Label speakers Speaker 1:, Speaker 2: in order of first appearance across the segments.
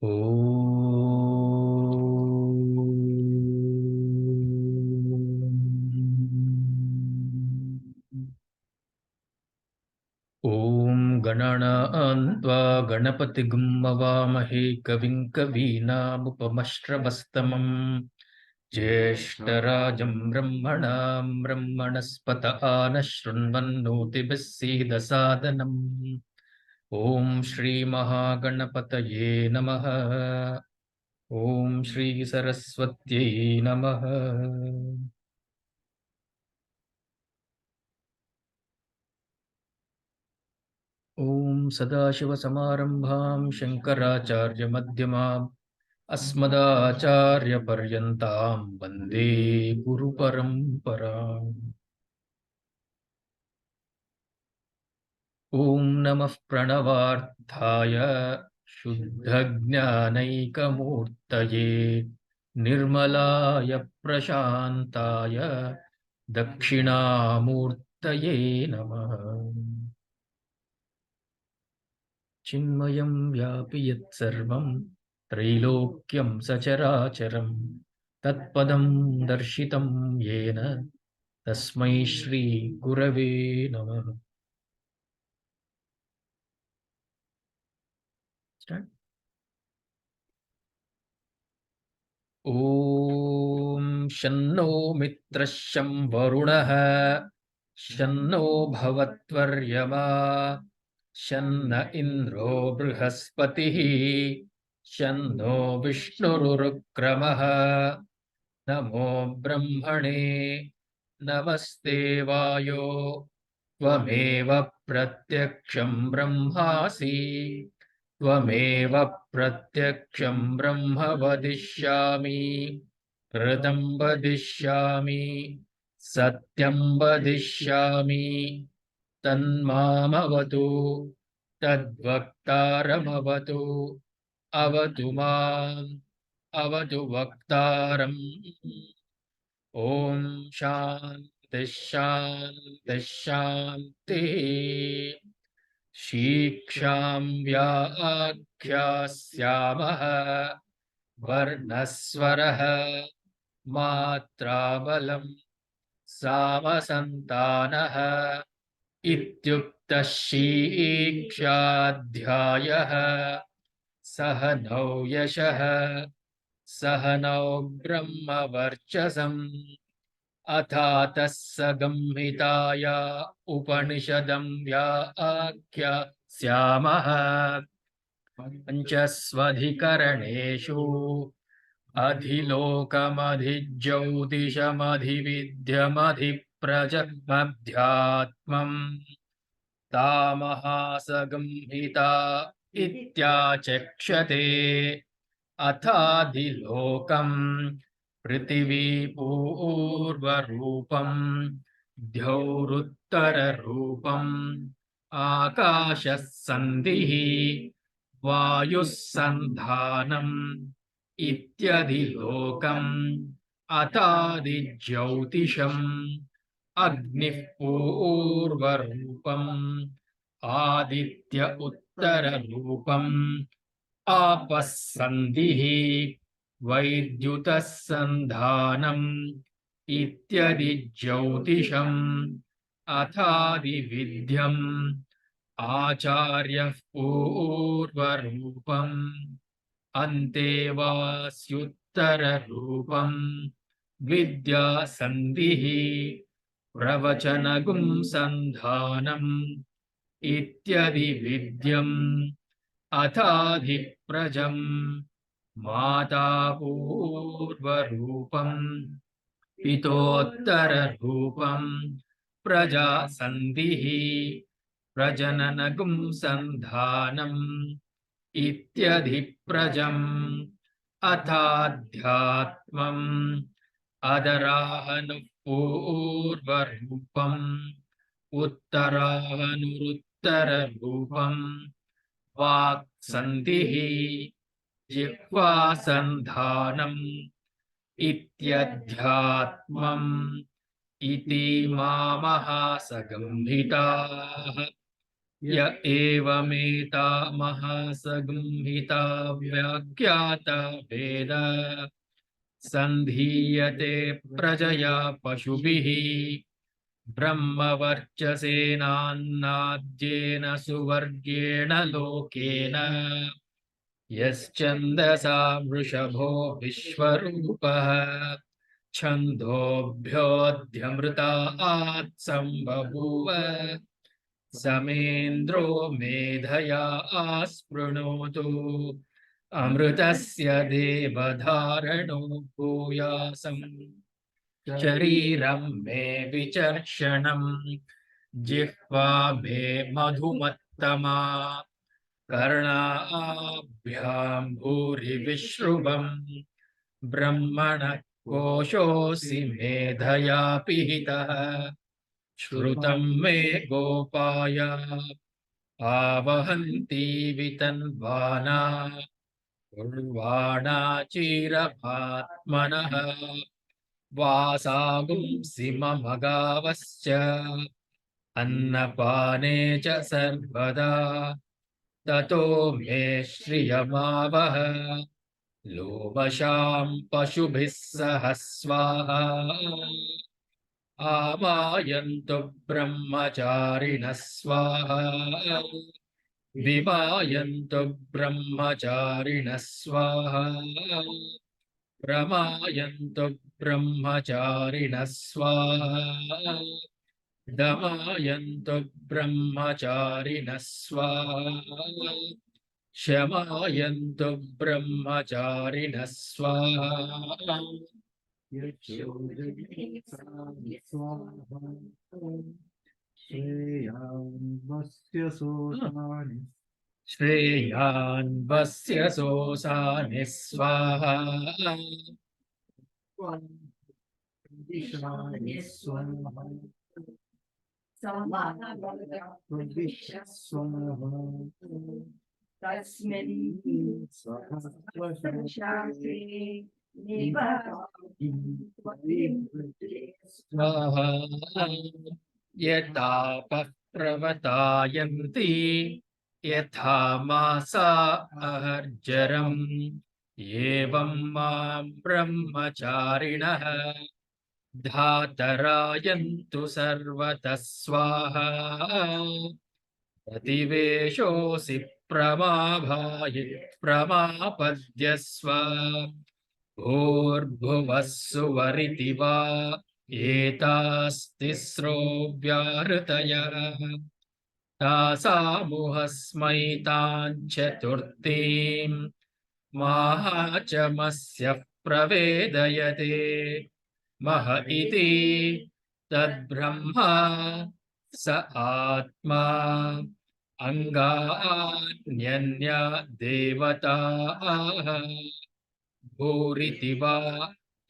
Speaker 1: ॐ गणानान्त्वा गणपतिगुं हवामहे कविं कवीनामुपमश्रवस्तमम् ज्येष्ठराजं ब्रह्मणां ब्रह्मणस्पत आनः शृण्वन्नोतिभिः सीदसादनम् ॐ श्रीमहागणपतये नमः। ॐ श्री सरस्वत्यै नमः। ॐ सदाशिवसमारम्भां शङ्कराचार्यमध्यमाम् अस्मदाचार्यपर्यन्तां वन्दे गुरुपरम्पराम्। ॐ नमः प्रणवार्थाय शुद्धज्ञानैकमूर्तये निर्मलाय प्रशान्ताय दक्षिणामूर्तये नमः। चिन्मयं व्यापि यत्सर्वं त्रैलोक्यं सचराचरं तत्पदं दर्शितं येन तस्मै श्री गुरवे नमः। Start. ॐ शन्नो मित्रः शं वरुणः शन्नो भवत्वर्यमा शन्न इन्द्रो बृहस्पतिः शन्नो विष्णुरुक्रमः नमो ब्रह्मणे नमस्ते वायो त्वमेव प्रत्यक्षं ब्रह्मासि त्वमेव प्रत्यक्षं ब्रह्म वदिष्यामि ऋतं वदिष्यामि सत्यं वदिष्यामि तन्मामवतु तद्वक्तारमवतु अवतु माम् अवतु वक्तारम्। ॐ शान्ति शान्ति शान्तिः। शीक्षां व्याख्यास्यामः वर्णस्वरः मात्राबलं सामसन्तानः इत्युक्तः शीक्षाध्यायः सह नौ यशः सह नौ ब्रह्मवर्चसम् अथातः संहिताया उपनिषदं व्याख्यास्यामः पञ्चस्वधिकरणेषु अधिलोकमधिज्योतिषमधिविद्यमधिप्रजमध्यात्मम् तामहासंहिता इत्याचक्षते अथाधिलोकम् पृथिवीपूर्वरूपम् द्यौरुत्तररूपम् आकाशः सन्धिः वायुः सन्धानम् इत्यधिलोकम् अथाधिज्योतिषम् अग्निः पूर्वरूपम् आदित्य उत्तररूपम् आपः सन्धिः वैद्युतः सन्धानम् इत्यधिज्योतिषम् अथादिविद्यम् आचार्यः पूर्वरूपम् अन्तेवास्युत्तररूपम् विद्यासन्धिः प्रवचनगुं सन्धानम् इत्यधिविद्यम् अथाधिप्रजम् माता पूर्वरूपम् पितोत्तररूपम् प्रजासन्धिः प्रजननगुं सन्धानम् इत्यधिप्रजम् अथाध्यात्मम् अदराहनुः पूर्वरूपम् उत्तराहनुरुत्तररूपम् वाक्सन्धिः जिह्वासन्धानम् इत्यध्यात्मम् इति मामहासंहिताः य एवमेता महासंहिता व्याख्याता वेद सन्धीयते प्रजया पशुभिः ब्रह्मवर्चसेनान्नाद्येन सुवर्गेण लोकेन यश्चन्दसा वृषभो विश्वरूपः छन्दोभ्योऽध्यमृतात् सम्बभूव समेन्द्रो मेधया आस्पृणोतु अमृतस्य देवधारणो भूयासम् शरीरं मे विचर्षणं जिह्वा मे मधुमत्तमा कर्णाभ्यां भूरिविश्रुवम् ब्रह्मणः कोशोऽसि मेधया पिहितः श्रुतं मे गोपाय आवहन्ति वितन्वाना कुर्वाणा चिरमात्मनः वासागुंसि मम गावश्च अन्नपाने च सर्वदा ततो मे श्रियमावह लोमशां पशुभिः सह स्वाहा आमायन्तु ब्रह्मचारिणः स्वाहा विमायन्तु ब्रह्मचारिणः स्वाहा प्रमायन्तु ब्रह्मचारिणः स्वाहा दमायन्तु ब्रह्मचारिणः स्वाहा शमायन्तु ब्रह्मचारिणः स्वाहा श्रेयान्वस्य सोऽसानि स्वाहा स्वाहा यतापः प्रवतायन्ति यथा मासा अहर्जरम् एवं मां ब्रह्मचारिणः धातरायन्तु सर्वतः स्वाहा प्रतिवेशोऽसि प्रमापद्यस्व भूर्भुवः सुवरिति वा एतास्तिस्रो व्याहृतयः तासामुहस्मै तान् चतुर्थीं माहाचमस्य प्रवेदयते मह इति तद्ब्रह्मा स आत्मा अङ्गान्यन्या देवताः भूरिति वा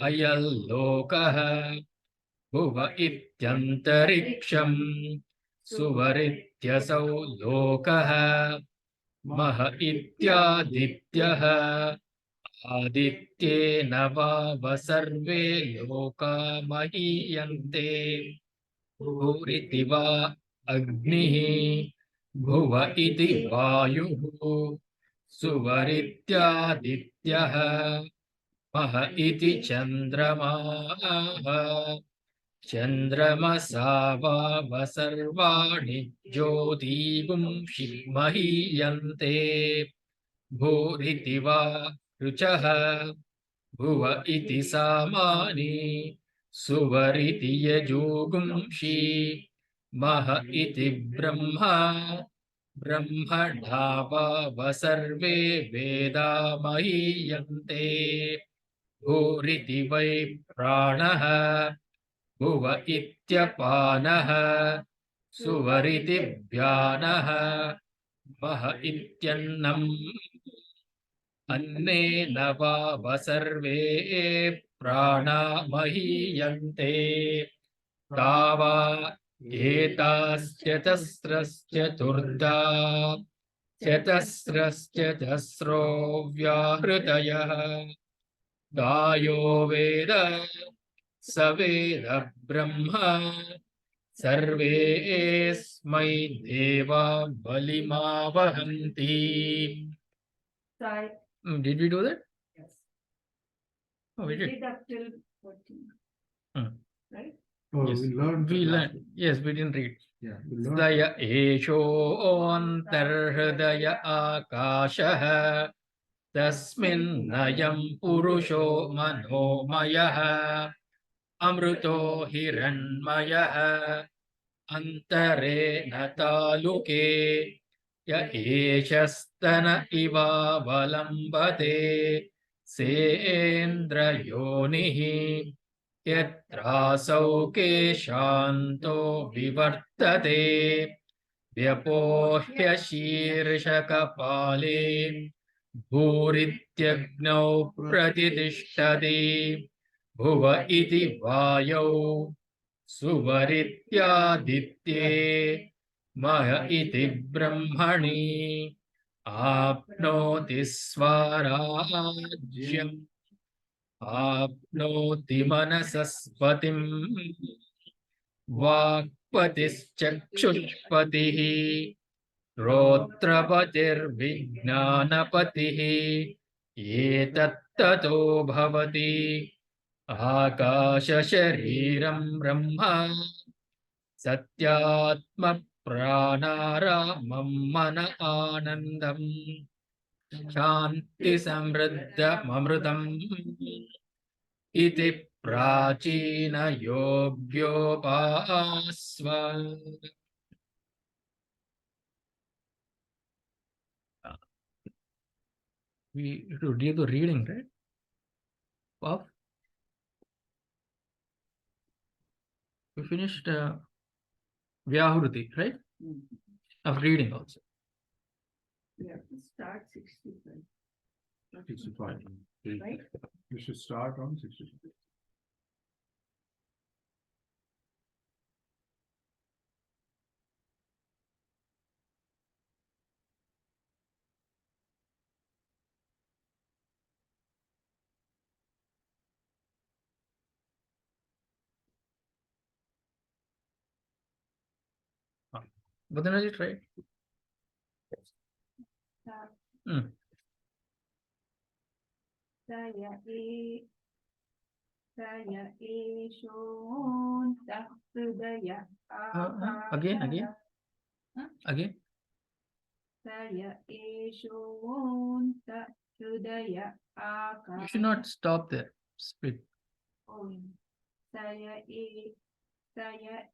Speaker 1: अयल्लोकः भुव इत्यन्तरिक्षम् सुवरित्यसौ लोकः मह इत्यादित्यः आदित्येन वाव सर्वे लोका महीयन्ते भूरिति वा अग्निः भुव इति वायुः सुवरित्यादित्यः मह इति चन्द्रमाः चन्द्रमसा वाव सर्वाणि ज्योतिगुंषि महीयन्ते भूरिति वा ऋचः भुव इति सामानि सुवरिति यजुगुंषि मह इति ब्रह्मा ब्रह्मणा वाव सर्वे वेदा महीयन्ते भूरिति वै प्राणः भुव इत्यपानः सुवरिति व्यानः मह इत्यन्नम् अन्नेन वाव सर्वे प्राणा महीयन्ते तावा एताश्चतस्रश्चतुर्धा चतस्रश्चतस्रो व्याहृतयः गायो वेद स वेद ब्रह्म सर्वेऽस्मै देवा बलिमावहन्ति. Did we do that?
Speaker 2: Yes.
Speaker 1: Oh, we did.
Speaker 2: Did up till 14. Right?
Speaker 3: Oh,
Speaker 1: Yes.
Speaker 3: we learned.
Speaker 1: We learned. Yes, we didn't read.
Speaker 3: Yeah, we learned.
Speaker 1: Daya esho'antarhridaya akashah tasmin nayam purusho manomayah amruto hiranmayah antare nataluke ya eshastana iva valambate seendra yonihi यत्रासौ केशान्तो विवर्तते व्यपोह्य शीर्षकपाले भूरित्यग्नौ प्रतितिष्ठति भुव इति वायौ सुवरित्यादित्ये मह इति ब्रह्मणि आप्नोति स्वराज्यम् आप्नोति मनसस्पतिम् वाक्पतिश्चक्षुष्पतिः श्रोत्रपतिर्विज्ञानपतिः एतत्ततो भवति आकाशशरीरं ब्रह्म सत्यात्मप्राणारामं मन आनन्दम् शान्तिसमृद्धममृतम् इति प्राचीनयोग्योपास्व. We should do the reading, right? Of we finished Vyahruti, right? Of reading also.
Speaker 2: We have to start 65.
Speaker 3: 65.
Speaker 2: Right?
Speaker 3: We should start on 65.
Speaker 1: But then is it right?
Speaker 2: Saya eshontah hridaya
Speaker 1: Again. Again.
Speaker 2: Saya eshontah hridaya
Speaker 1: You should not stop there. Split.
Speaker 2: Oh, Saya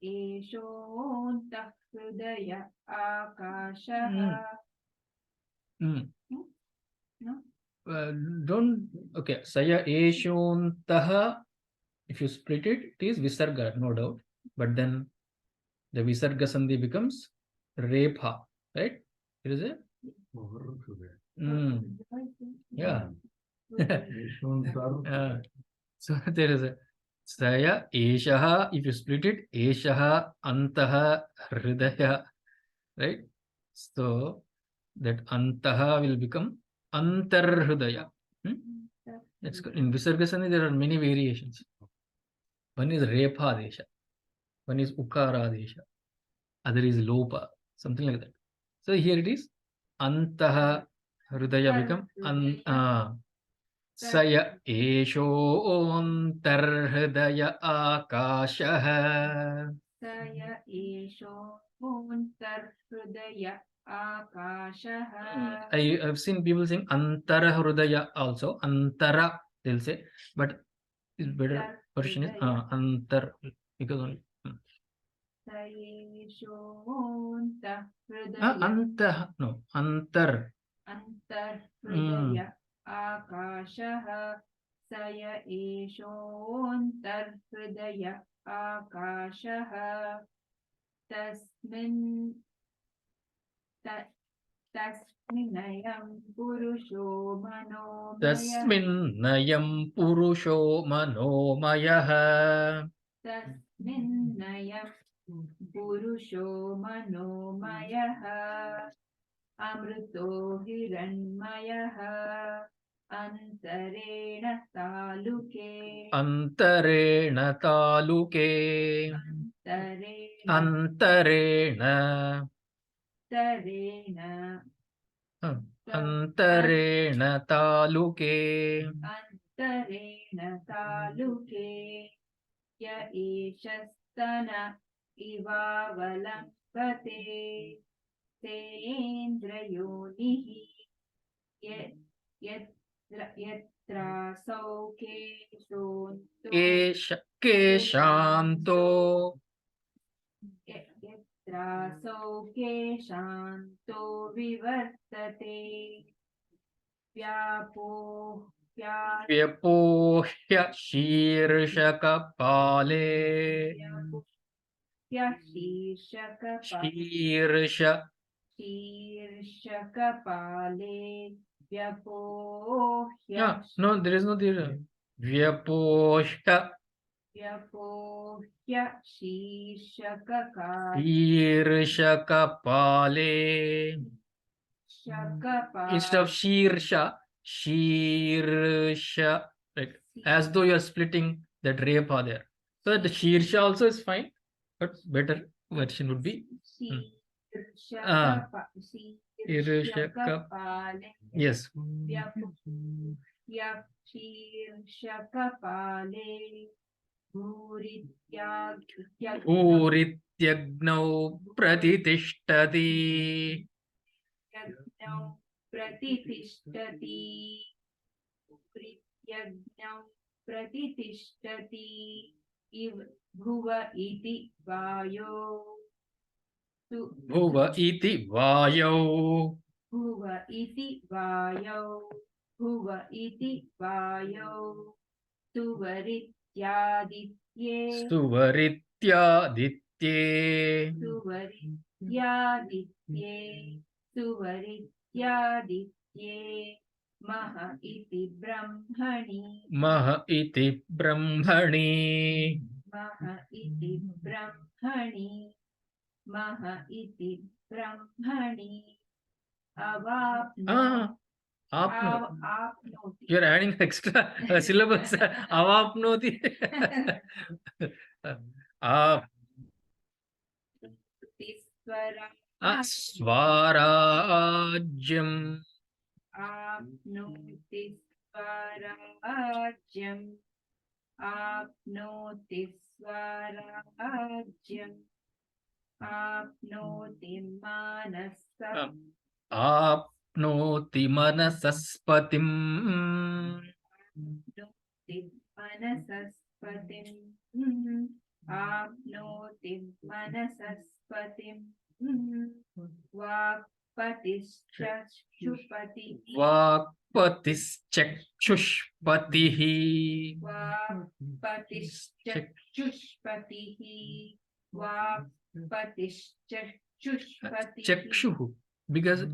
Speaker 2: eshontah hridaya akashah. No?
Speaker 1: Don't. Okay. Saya eshontaha. If you split it, it is visarga, no doubt. But then the visarga sandhi becomes repha, right? It is a. Yeah. So there is a saya eshaha. If you split it, eshaha antaha hridaya, right? So that antaha will become antarhridaya. That's good. In visarga sandhi there are many variations. One is repha desha, one is ukara desha, other is lopa, something like that. So here it is antaha hridaya become saya eshoontarhridaya akashah.
Speaker 2: Saya eshoontarhridaya akashah.
Speaker 1: I've seen people saying antara hridaya also. Antara they'll say, but it's better version is antar because only. Antah no antar.
Speaker 2: Antarhridaya akashah. Saya eshoontarhridaya akashah. Tasminayam purusho manomaya.
Speaker 1: Tasminnayam purusho manomayah.
Speaker 2: Tasminnayam purusho manomayah. Amruto hiranmayah. Antarena taluke.
Speaker 1: Antarena taluke.
Speaker 2: Antarena
Speaker 1: Antarena.
Speaker 2: Tarena.
Speaker 1: Antarena taluke.
Speaker 2: Antarena taluke. Ya ishastana ivavalampate. Sendrayonihi. Yatra keshanto.
Speaker 1: Keshanto.
Speaker 2: Yatra keshanto vivartate.
Speaker 1: Vyapohya shirshakapale.
Speaker 2: Shirshakapale vyapohya.
Speaker 1: No, there is no there. Vyapohya shirshakapale. Instead of shirsha, right? As though you are splitting that repa there. So that the shirsha also is fine, but better version would be
Speaker 2: Shirshakapale.
Speaker 1: yes.
Speaker 2: Shirshakapale.
Speaker 1: Urityagno pratitishhtati.
Speaker 2: Pratitishhtati. Prityagnyam pratitishhtati. Iv bhuva iti vayo.
Speaker 1: Bhuva iti vayo.
Speaker 2: Bhuva iti vayo. Bhuva iti vayo. Suvarityaditye.
Speaker 1: Suvarityaditye.
Speaker 2: Suvarityaditye. Suvarityaditye. Maha iti brahmani.
Speaker 1: Maha iti brahmani.
Speaker 2: Maha iti brahmani. Maha iti brahmani. Avapno.
Speaker 1: You're adding extra syllables. Avapnoti. Swarajyam.
Speaker 2: Apnoti swarajyam. Apnoti swarajyam. Apnoti manasa.
Speaker 1: Apnoti manasaspatim.
Speaker 2: Apnoti manasaspatim. Apnoti manasaspatim. Vakpatischakshupatihi.
Speaker 1: Vakpatischakshupatihi.
Speaker 2: Vakpatischakshupatihi. Vakpatischakshupatihi.
Speaker 1: Chakshuhu. Because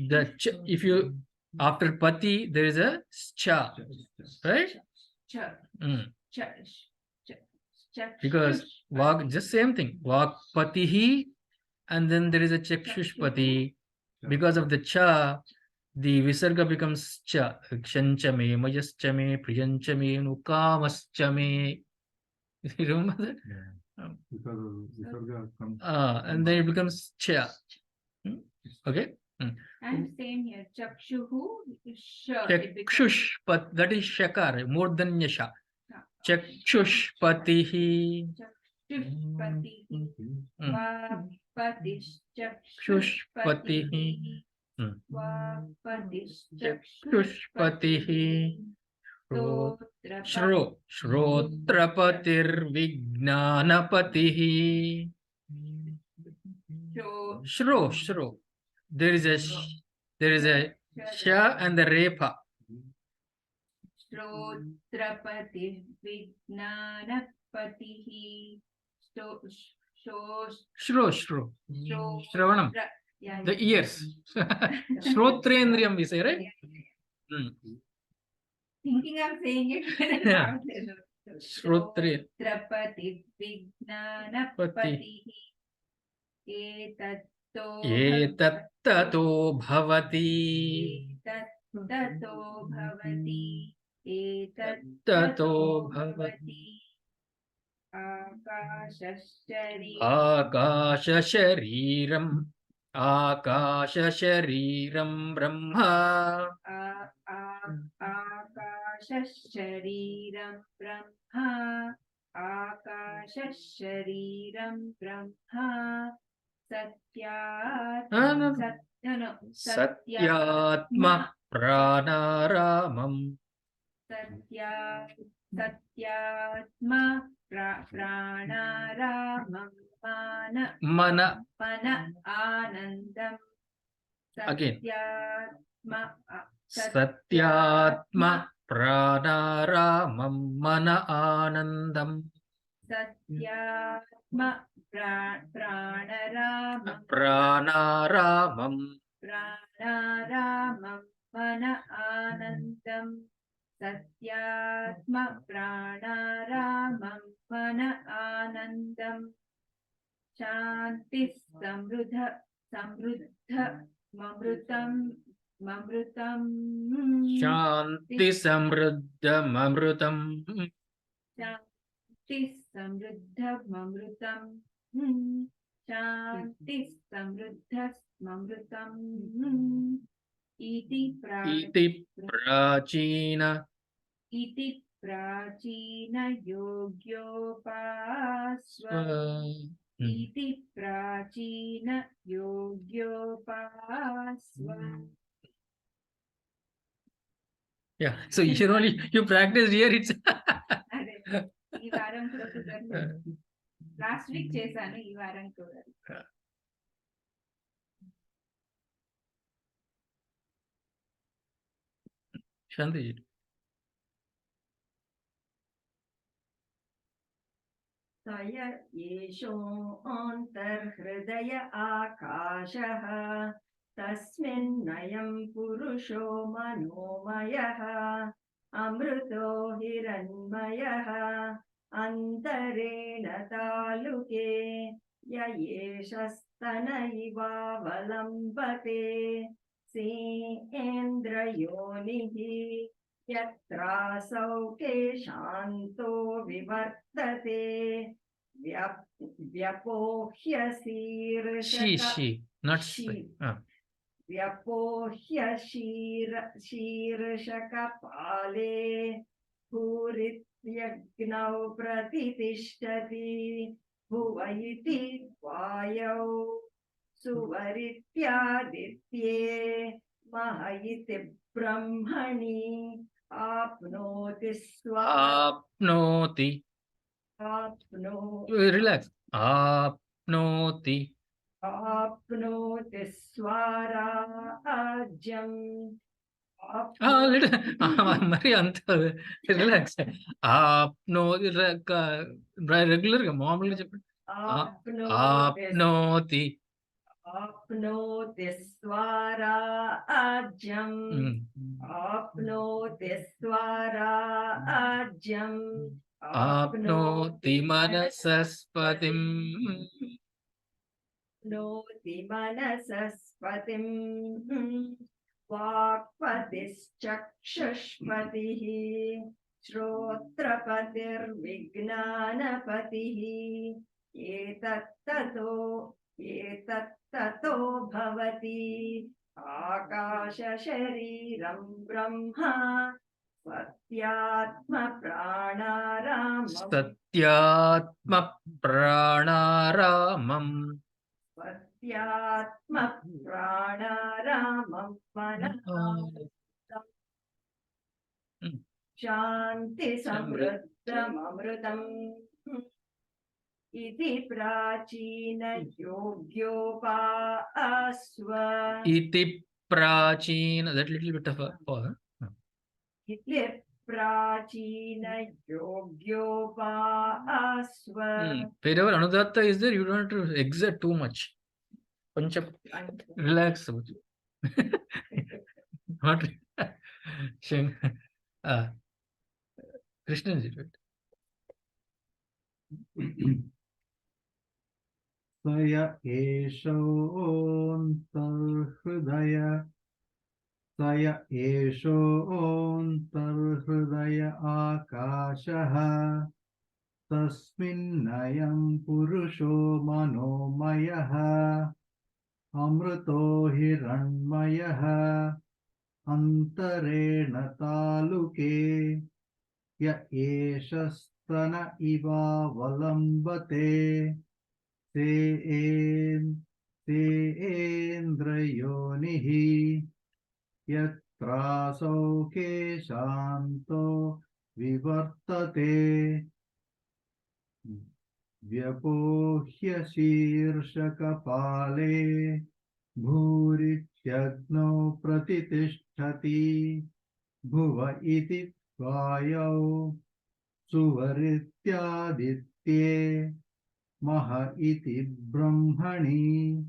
Speaker 1: the if you after pati there is a cha, right? Because vak just same thing. Vakpatihi and then there is a chakshushpati. Because of the cha, the visarga becomes cha. Kshanchame, mayaschame, priyanchame, nukamaschame. You remember that?
Speaker 3: Yeah. Because of visarga comes.
Speaker 1: And then it becomes cha. Okay.
Speaker 2: And same here, chakshuhu,
Speaker 1: Chakshushpat, that is shakar, more than yasha. Chakshushpatihi.
Speaker 2: Chakshushpatihi.
Speaker 1: Chakshushpatihi. Chakshushpatihi. Shrotrapatir Vignanapatihi. Shro. There is a sha and the repa.
Speaker 2: Shrotrapati Vignanapatihi.
Speaker 1: Shro. Shravanam. The ears. Shrotrendriyam we say, right?
Speaker 2: Thinking of saying it.
Speaker 1: Yeah.
Speaker 2: Shrotrapati Vignanapatihi.
Speaker 1: Etattato bhavati.
Speaker 2: Etattato bhavati.
Speaker 1: Etattato bhavati. आकाशशरीरं Brahma
Speaker 2: आकाशशरीरं Brahma आकाशशरीरं Brahma
Speaker 1: सत्यात्मा प्राणारामम्
Speaker 2: सत्यात्मा प्राणारामं
Speaker 1: मन
Speaker 2: आनन्दम्
Speaker 1: again
Speaker 2: सत्यात्मा
Speaker 1: सत्यात्मा प्राणारामं मन आनन्दम्
Speaker 2: सत्यात्मा
Speaker 1: प्राणारामम्
Speaker 2: मन आनन्दम् सत्यात्मा प्राणारामं मन आनन्दम् शान्ति ममृतम्
Speaker 1: शान्ति समृद्धममृतम्
Speaker 2: शान्ति समृद्धममृतम् शान्ति समृद्धममृतम् इति प्राचीन योग्योपास्व इति प्राचीन योग्योपास्व.
Speaker 1: Yeah, so you practice here. It's
Speaker 2: ఈ వారం కూడా కుదరలేదు. లాస్ట్ వీక్ చేశాను, ఈ వారం కుదరలేదు.
Speaker 1: Shanti.
Speaker 2: तय येषोऽन्तर्हृदय आकाशः तस्मिन्नयं पुरुषो मनोमयः अमृतो हिरण्मयः अन्तरेण तालुके य एषस्तन इवावलम्बते सेन्द्रयोनिः यत्रासौ केशान्तो विवर्तते व्यपोह्य शीर्षकपाले भूरित्यग्नौ प्रतितिष्ठति भुव इति वायौ सुवरित्यादित्ये मह इति ब्रह्मणि आप्नोति
Speaker 1: relax आप्नोति
Speaker 2: स्वराज्यम्
Speaker 1: మరి అంత రిలాక్స్ రెగ్యులర్ గా మామూలుగా చెప్పండి ఆప్నోతి
Speaker 2: स्वराज्यम् आप्नोति स्वराज्यम्
Speaker 1: आप्नोति मनसस्पतिम्
Speaker 2: वाक्पतिश्चक्षुष्पतिः श्रोत्रपतिर्विज्ञानपतिः एतत्ततो भवति आकाशशरीरं ब्रह्मा
Speaker 1: सत्यात्मप्राणारामम्
Speaker 2: शान्ति समृद्धममृतम् इति प्राचीन योग्योपास्व
Speaker 1: इति प्राचीन that little bit of a pause.
Speaker 2: इति प्राचीन योग्योपास्व.
Speaker 1: Wherever Anudatta is there, you don't have to exert too much. Pancha, relax. Not Krishna ji, right?
Speaker 3: Saya esho ontarhridaya akashaha Tasminnayam purusho manomayah amruto hiranmayah antarena taluke ya eshastana iva valambate Endrayonihi yatrasau keshanto vivartate vyapohya shirshakapale bhurityagno pratitishthati bhuva iti vayau suvarityaditye maha iti brahmani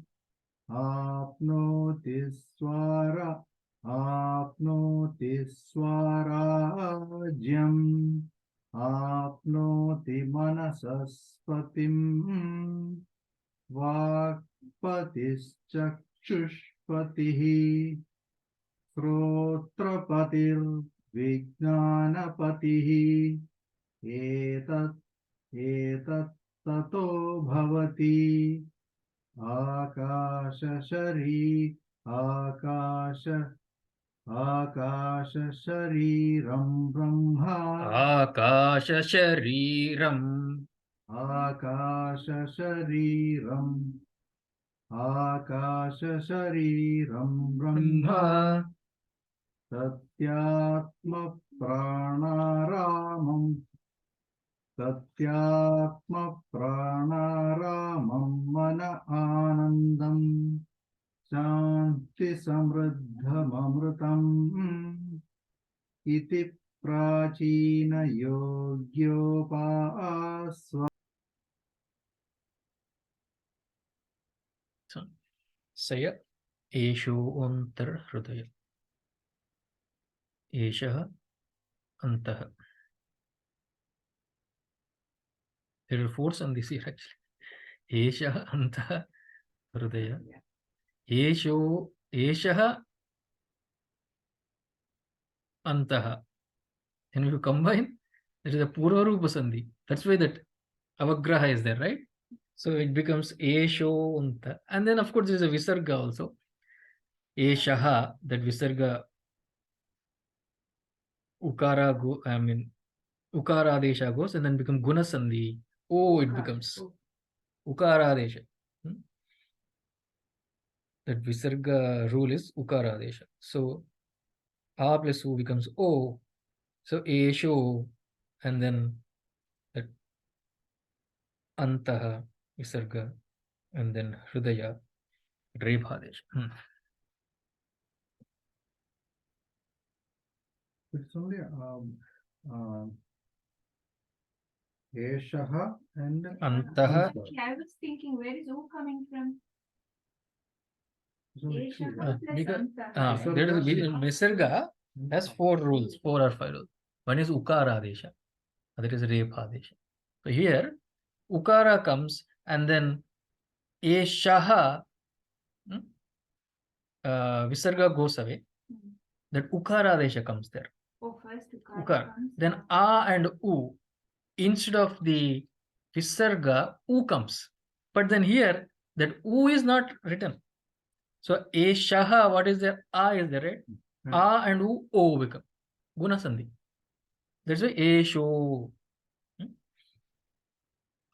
Speaker 3: आपनोति स्वराज्यम् आपनोति मनसस्पतिम् वाक्पतिश्चक्षुष्पतिः श्रोत्रपतिर्विज्ञानपतिः एतत् ततो भवति आकाश शरीरं ब्रह्मा
Speaker 1: आकाश शरीरं ब्रह्मा
Speaker 3: सत्यात्म प्राणारामं मन आनन्दं शान्ति समृद्धममृतम् इति प्राचीन योग्योपास्व
Speaker 1: सय एषोऽन्तर्हृदय एषः अन्तः. There are four sandhis here actually. Eshah antah hridaya. Eshah antah. And if you combine, there is a Purva Rupa sandhi. That's why that avagraha is there, right? So it becomes Esho anta. And then of course there is a Visarga also. Eshaha, that Visarga Ukara Ukaradesha goes and then become Guna sandhi. Oh, it becomes Ukaradesha. That Visarga rule is Ukaradesha. So A plus U becomes O. So Esho and then that Antaha Visarga and then Hridaya Rebhadesha.
Speaker 3: It's only Eshaha and
Speaker 1: Antaha.
Speaker 2: I was thinking, where is O coming from?
Speaker 3: So actually,
Speaker 2: Eshaha plus
Speaker 1: Because
Speaker 2: Antaha.
Speaker 1: there is Visarga has 4 rules, 4 or 5 rules. One is Ukara Desha, that is Rebha Desha. So here Ukara comes and then Eshaha Visarga goes away. That Ukara Desha comes there.
Speaker 2: Oh, first Ukara
Speaker 1: Ukara.
Speaker 2: comes.
Speaker 1: Then A and U, instead of the Visarga, U comes. But then here that U is not written. So Eshaha, what is there? A is there, right? A and U, O become. Guna Sandhi. That's why Esho.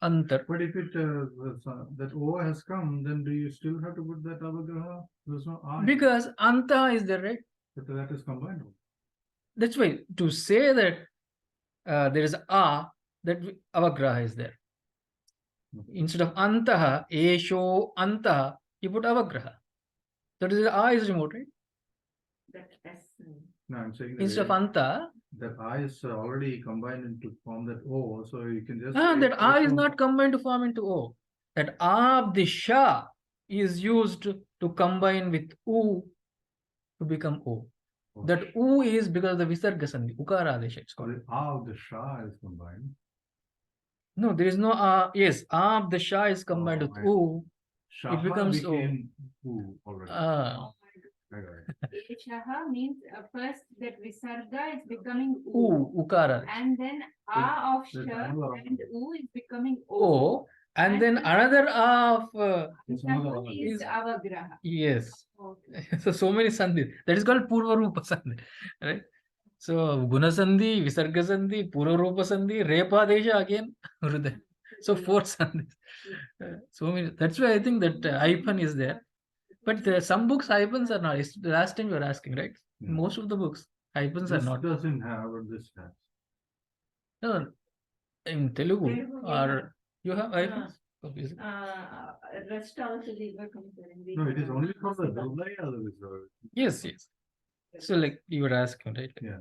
Speaker 1: Antar.
Speaker 3: but if it that O has come, then do you still have to put that avagraha? There's no I.
Speaker 1: Because Anta is there, right?
Speaker 3: But that is combined.
Speaker 1: That's why to say that there is A, that avagraha is there. Instead of Antaha, Esho Antaha, you put avagraha. That is A is removed, right?
Speaker 2: That S.
Speaker 3: No, I'm saying
Speaker 1: Instead of Anta,
Speaker 3: that I is already combined into form that O, so you can just
Speaker 1: that A is not combined to form into O. That A of the Sha is used to combine with U to become O. That U is because of the Visarga Sandhi, Ukara Adesha. It's called.
Speaker 3: A of the Shah is combined.
Speaker 1: No, there is no A. Yes, A of the Sha is combined with U.
Speaker 3: Shah
Speaker 1: It becomes
Speaker 3: became U already. I got it.
Speaker 2: Eshaha means first that visarga is becoming
Speaker 1: Ukara.
Speaker 2: and then a of
Speaker 3: There's
Speaker 2: sh
Speaker 3: another
Speaker 2: and u is becoming o.
Speaker 1: O, and then another of
Speaker 3: There's another
Speaker 2: Shaha
Speaker 3: one.
Speaker 2: is avagraha.
Speaker 1: yes.
Speaker 2: Okay.
Speaker 1: So many sandhi. That is called Purva Rupa Sandhi, right? So Guna Sandhi, Visarga Sandhi, Purva Rupa Sandhi, Repa Desha again, Hruday. So 4 sandhis. So many. That's why I think that hyphen is there. But some books hyphens are not. It's the last time you were asking, right?
Speaker 3: Yeah.
Speaker 1: Most of the books hyphens are
Speaker 3: This
Speaker 1: not.
Speaker 3: doesn't have, but this has.
Speaker 1: No, in Telugu
Speaker 2: Telugu,
Speaker 1: or you have hyphens? Obviously.
Speaker 2: Rest also they were comparing.
Speaker 3: No, it is only for the Hridaya or the Visarga.
Speaker 1: Yes, yes. So like you were asking, right?
Speaker 3: Yeah.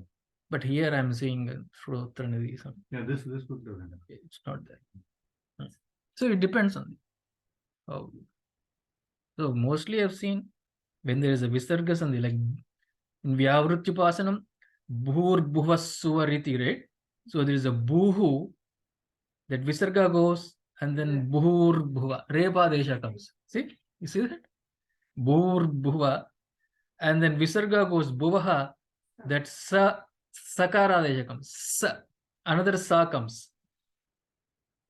Speaker 1: But here I'm seeing Shrotanidhi.
Speaker 3: Yeah, this book doesn't have.
Speaker 1: It's not there. So it depends on how. So mostly I've seen when there is a Visarga Sandhi, like in Vyavrutyupasanam, Bhur Bhuvasuvariti, right? So there is a Bhuhu, that Visarga goes, and then Bhur Bhuva, Repa Desha comes. See? You see that? Bhur Bhuva, and then Visarga goes Bhuvaha, that Sakara Desha comes. Sa, another Sa comes.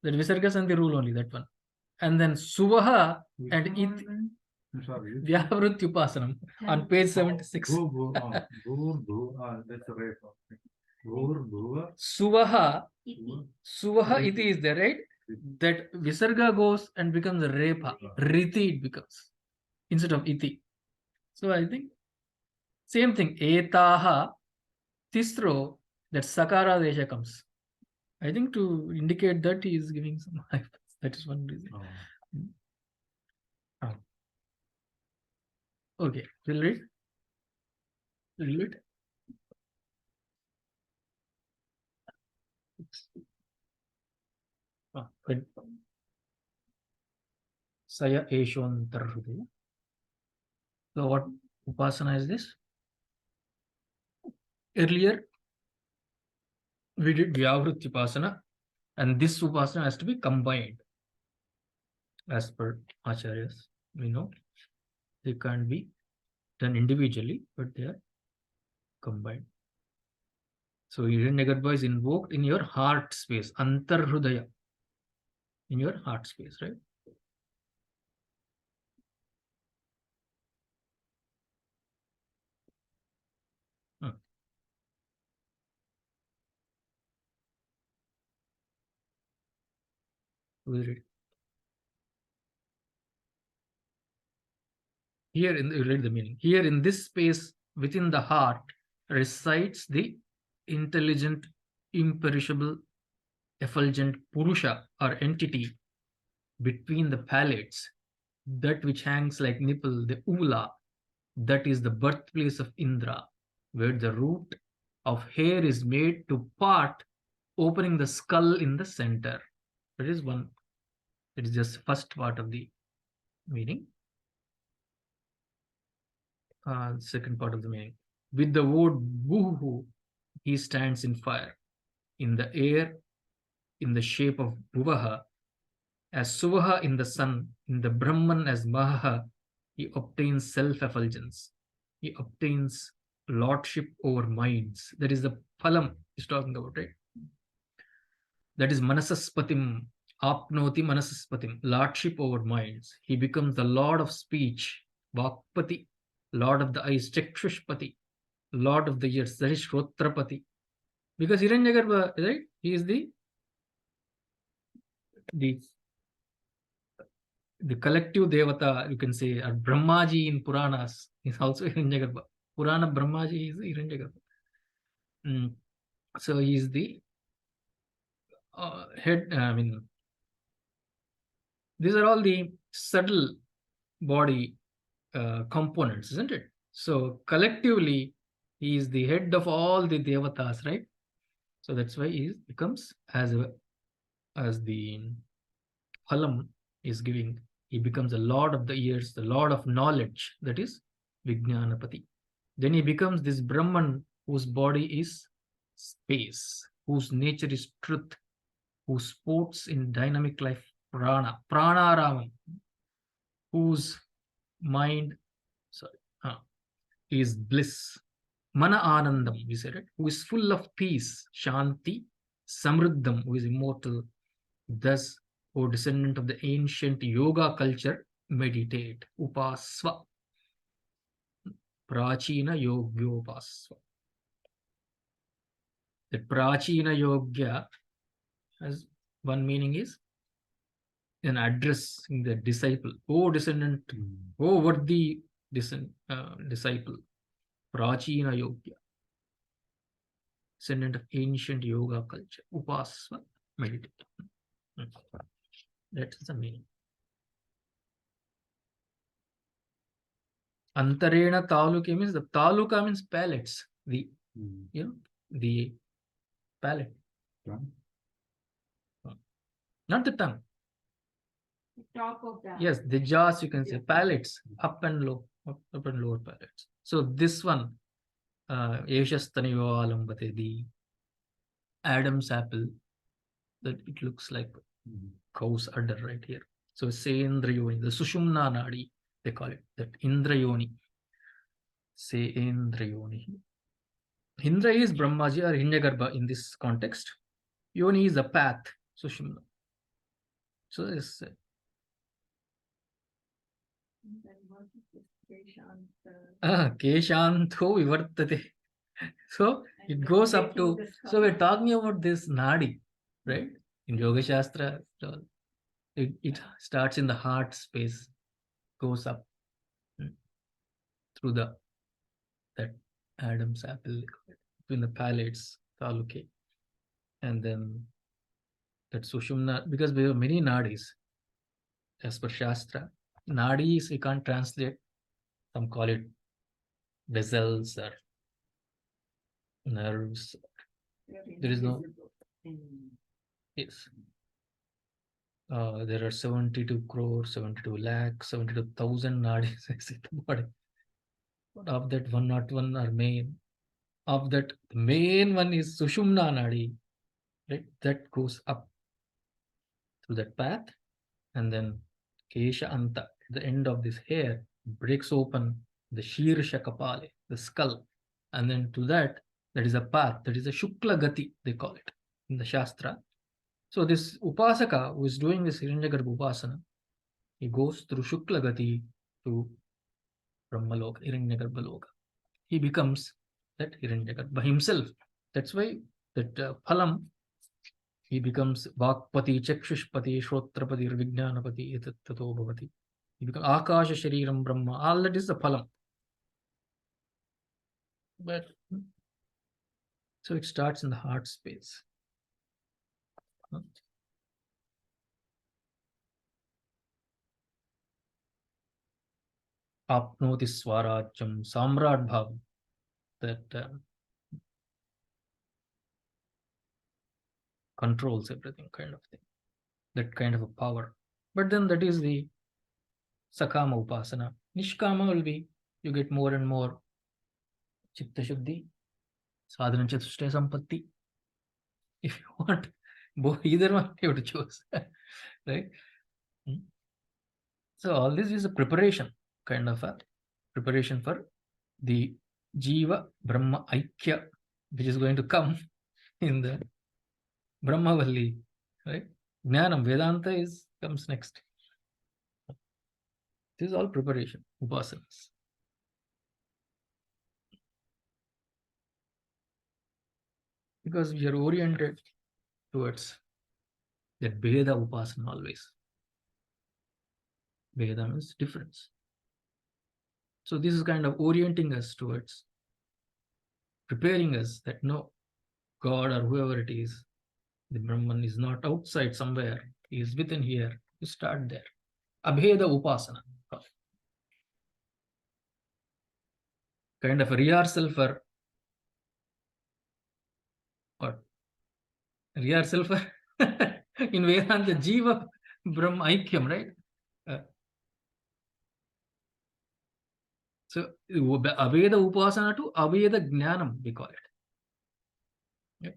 Speaker 1: That Visarga Sandhi rule only, that one. And then Suvaha and It.
Speaker 3: I'm sorry.
Speaker 1: Vyavrutyupasanam on page 76.
Speaker 3: That's a right.
Speaker 1: Suvaha,
Speaker 2: Iti.
Speaker 1: Suvaha iti is there, right? That Visarga goes and becomes Repa. Riti it becomes instead of iti. So I think same thing. Etaha, Tisro, that Sakara Desha comes. I think to indicate that he is giving some hype. That is one reason. Okay, we'll read. We'll read. Saya Eshwantarhudaya. So what upasana is this? Earlier we did Vyavrutti upasana, and this upasana has to be combined. As per Acharyas, we know they can't be done individually, but they are combined. So Hiranyagarbha is invoked in your heart space, Antarhrudaya, in your heart space, right? We'll read. Here we'll read the meaning. Here in this space within the heart resides the intelligent, imperishable, effulgent Purusha or entity between the palates, that which hangs like nipple, the Ula, that is the birthplace of Indra, where the root of hair is made to part, opening the skull in the center. That is one. It is just first part of the meaning. Second part of the meaning. With the word Buhu, he stands in fire, in the air, in the shape of Bhuvaha, as Suvaha in the sun, in the Brahman as Mahaha, he obtains self-effulgence. He obtains lordship over minds. That is the phalam he's talking about, right? That is Manasaspatim, Apnoti Manasaspatim, lordship over minds. He becomes the lord of speech, Vakpati, lord of the eyes, Chakshushpati, lord of the ears, that is Shrotrapati. Because Hiranyagarbha, right? He is the collective Devata, you can say, or Brahmaji in Puranas is also Hiranyagarbha. Purana Brahmaji is Hiranyagarbha. So he is the head. These are all the subtle body components, isn't it? So collectively, he is the head of all the Devatas, right? So that's why he becomes as the phalam is giving. He becomes the lord of the ears, the lord of knowledge, that is Vijnanapati. Then he becomes this Brahman whose body is space, whose nature is truth, who sports in dynamic life, prana, pranaraman, whose mind, is bliss. Mana Anandam, we said it, who is full of peace. Shanti, Samruddham, who is immortal. Thus, O descendant of the ancient yoga culture, meditate. Upasva. Prachina Yogyopasva. The Prachina Yogya has one meaning is an addressing the disciple. O descendant, O worthy disciple. Prachina Yogya. Descendant of ancient yoga culture. Upasva. Meditate. That is the meaning. Antarena taluke means the taluka means pallets. The the palate. Not the tongue.
Speaker 2: Top of that.
Speaker 1: Yes, the jaws you can say pallets, up and low, up and lower pallets. So this one, Yeshastaniyo Alambate, the Adam's apple, that it looks like cow's udder right here. So say Indrayoni, the Sushumna Nadi, they call it that Indrayoni. Say Indrayoni. Indra is Brahmaji or Hinyagarbha in this context. Yoni is a path, Sushumna. So this. Keshanto Vivartate. So it goes up to. So we're talking about this Nadi, right? In Yoga Shastra, it starts in the heart space, goes up through that Adam's apple between the palates, taluke, and then that Sushumna, because we have many nadis as per Shastra. Nadis we can't translate. Some call it vessels or nerves. There is no. Yes. There are 72 crores, 72 lakhs, 72,000 nadis in the body. Of that, 101 are main. Of that, the main one is Sushumna Nadi, right? That goes up through that path, and then Kesha Anta, at the end of this hair, breaks open the Shirsha Kapale, the skull, and then to that is a path, that is a Shukla Gati, they call it in the Shastra. So this Upasaka who is doing this Hiranyagarbha Upasana, he goes through Shukla Gati to Brahmaloka, Hiranyagarbha Loka. He becomes that Hiranyagarbha himself. That's why that Phalam, he becomes Vakpati, Chakshushpati, Shrotrapati, Vijnanapati, Tato Bhavati. He becomes Akasha Shariram Brahma. All that is the Phalam. But so it starts in the heart space. Apnoti Swarajam, Samrat Bhav, that controls everything, kind of thing. That kind of a power. But then that is the Sakama Upasana. Nishkama will be, you get more and more Chitta Shuddhi, Sadhana Chatushtaya Sampatti. If you want either one, you have to choose. Right? So all this is a preparation, kind of a preparation for the Jiva Brahma Aikya, which is going to come in the Brahmavalli, right? Jnanam, Vedanta comes next. This is all preparation, upasanas. Because we are oriented towards that Veda upasana always. Veda means difference. So this is kind of orienting us towards preparing us that no, God or whoever it is, the Brahman is not outside somewhere, he is within here. You start there. Abheda upasana. Kind of a rehearsal for what? Rehearsal for in Vedanta Jiva Brahma Aikyam, right? So Aveda Upasana to Aveda Jnanam, we call it. Yeah.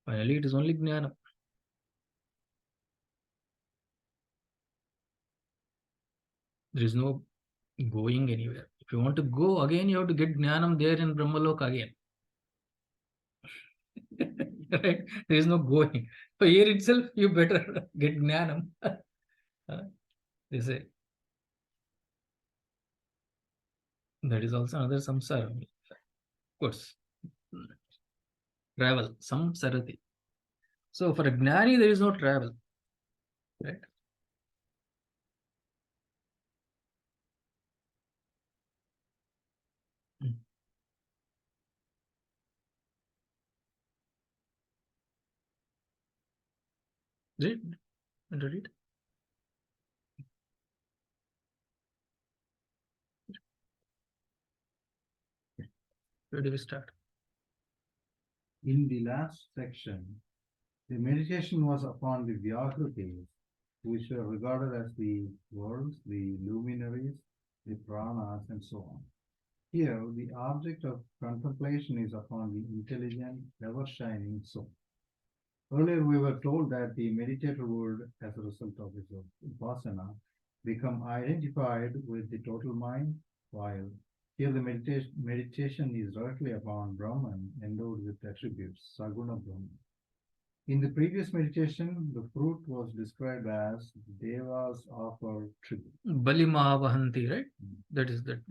Speaker 1: Finally, it is only Jnanam. There is no going anywhere. If you want to go again, you have to get Jnanam there in Brahmaloka again. Right? There is no going. So here itself, you better get Jnanam. They say. That is also another samsara. Of course. Travel. Samsarati. So for a Gnani, there is no travel. Right? Read. Read. Where do we start?
Speaker 3: In the last section, the meditation was upon the Vyakritis, which were regarded as the worlds, the luminaries, the pranas, and so on. Here, the object of contemplation is upon the intelligent, ever-shining soul. Earlier, we were told that the meditator would, as a result of his upasana, become identified with the total mind, while here the meditation is directly upon Brahman, endowed with attributes, Saguna Brahman. In the previous meditation, the fruit was described as Devas offer tribute.
Speaker 1: Bali Mahavahanti, right? That is that.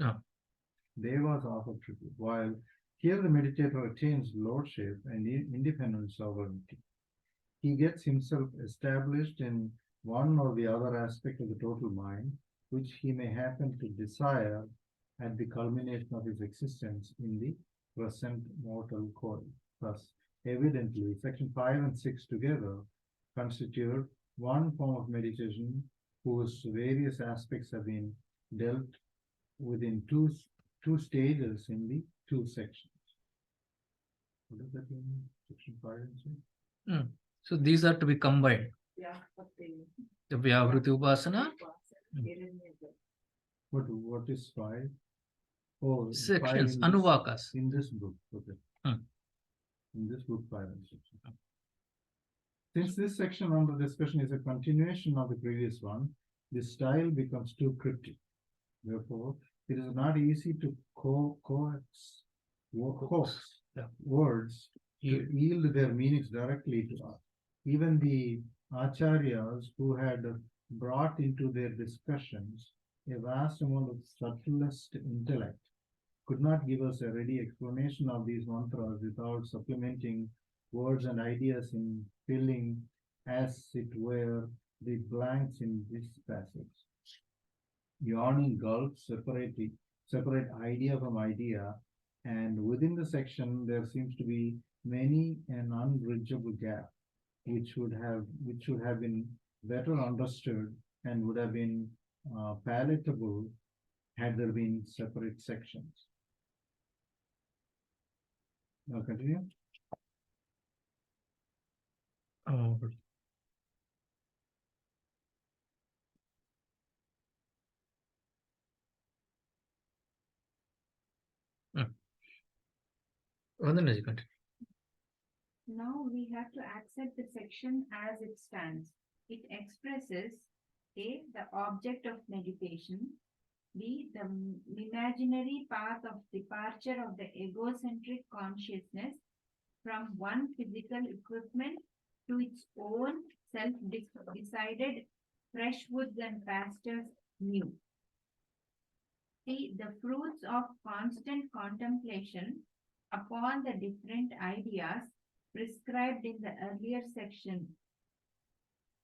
Speaker 3: Devas offer tribute, while here the meditator attains lordship and independent sovereignty. He gets himself established in one or the other aspect of the total mind, which he may happen to desire at the culmination of his existence in the present mortal coil. Thus, evidently, section 5 and 6 together constitute one form of meditation whose various aspects have been dealt within two stages in the two sections. What does that mean? Section 5 and 6?
Speaker 1: So these are to be combined.
Speaker 2: Yeah,
Speaker 1: The Vyavruti Upasana.
Speaker 3: What is 5? Oh,
Speaker 1: Sections,
Speaker 3: 5
Speaker 1: Anuvakas.
Speaker 3: in this book. Okay. In this book, 5 and 6. Since this section under discussion is a continuation of the previous one, the style becomes too cryptic. Therefore, it is not easy to coax words to yield their meanings directly to us. Even the acharyas who had brought into their discussions a vast amount of subtlest intellect could not give us a ready explanation of these mantras without supplementing words and ideas in filling, as it were, the blanks in this passage. Yawning gulfs separate idea from idea, and within the section there seems to be many an unbridgeable gap, which should have been better understood and would have been palatable had there been separate sections. Now continue.
Speaker 2: Now we have to accept the section as it stands. It expresses A, the object of meditation, B, the imaginary path of departure of the egocentric consciousness from one physical equipment to its own self-decided fresh woods and pastures new. C, the fruits of constant contemplation upon the different ideas prescribed in the earlier section.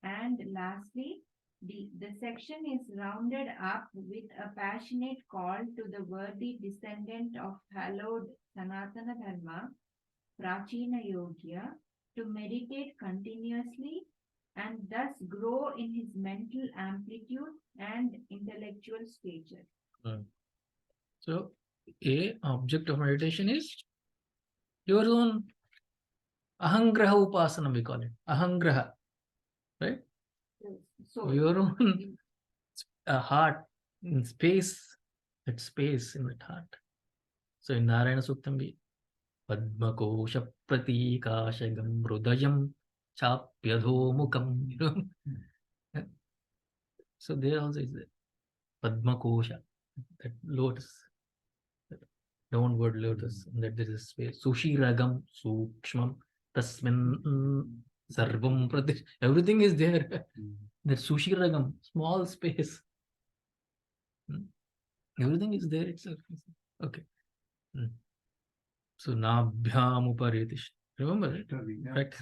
Speaker 2: And lastly, the section is rounded up with a passionate call to the worthy descendant of hallowed Sanatana Dharma, Prachina Yogya, to meditate continuously and thus grow in his mental amplitude and intellectual stature.
Speaker 1: So, a object of meditation is your own ahangraha upasana, we call it. Ahangraha, right? So your own heart, in space, that space in that heart. So in Narayana Suktam, Padma Kosha Pratikashagam Rudayam Chapyadho Mukam. So there also is the Padma Kosha. that lotus, that downward lotus, that there is space. Sushiragam, Sukshmam, Tasmin, Sarvam Pratish. Everything is there. That Sushiragam, small space. Everything is there itself. Okay. So Nabhyam Uparitish. Remember it? Right?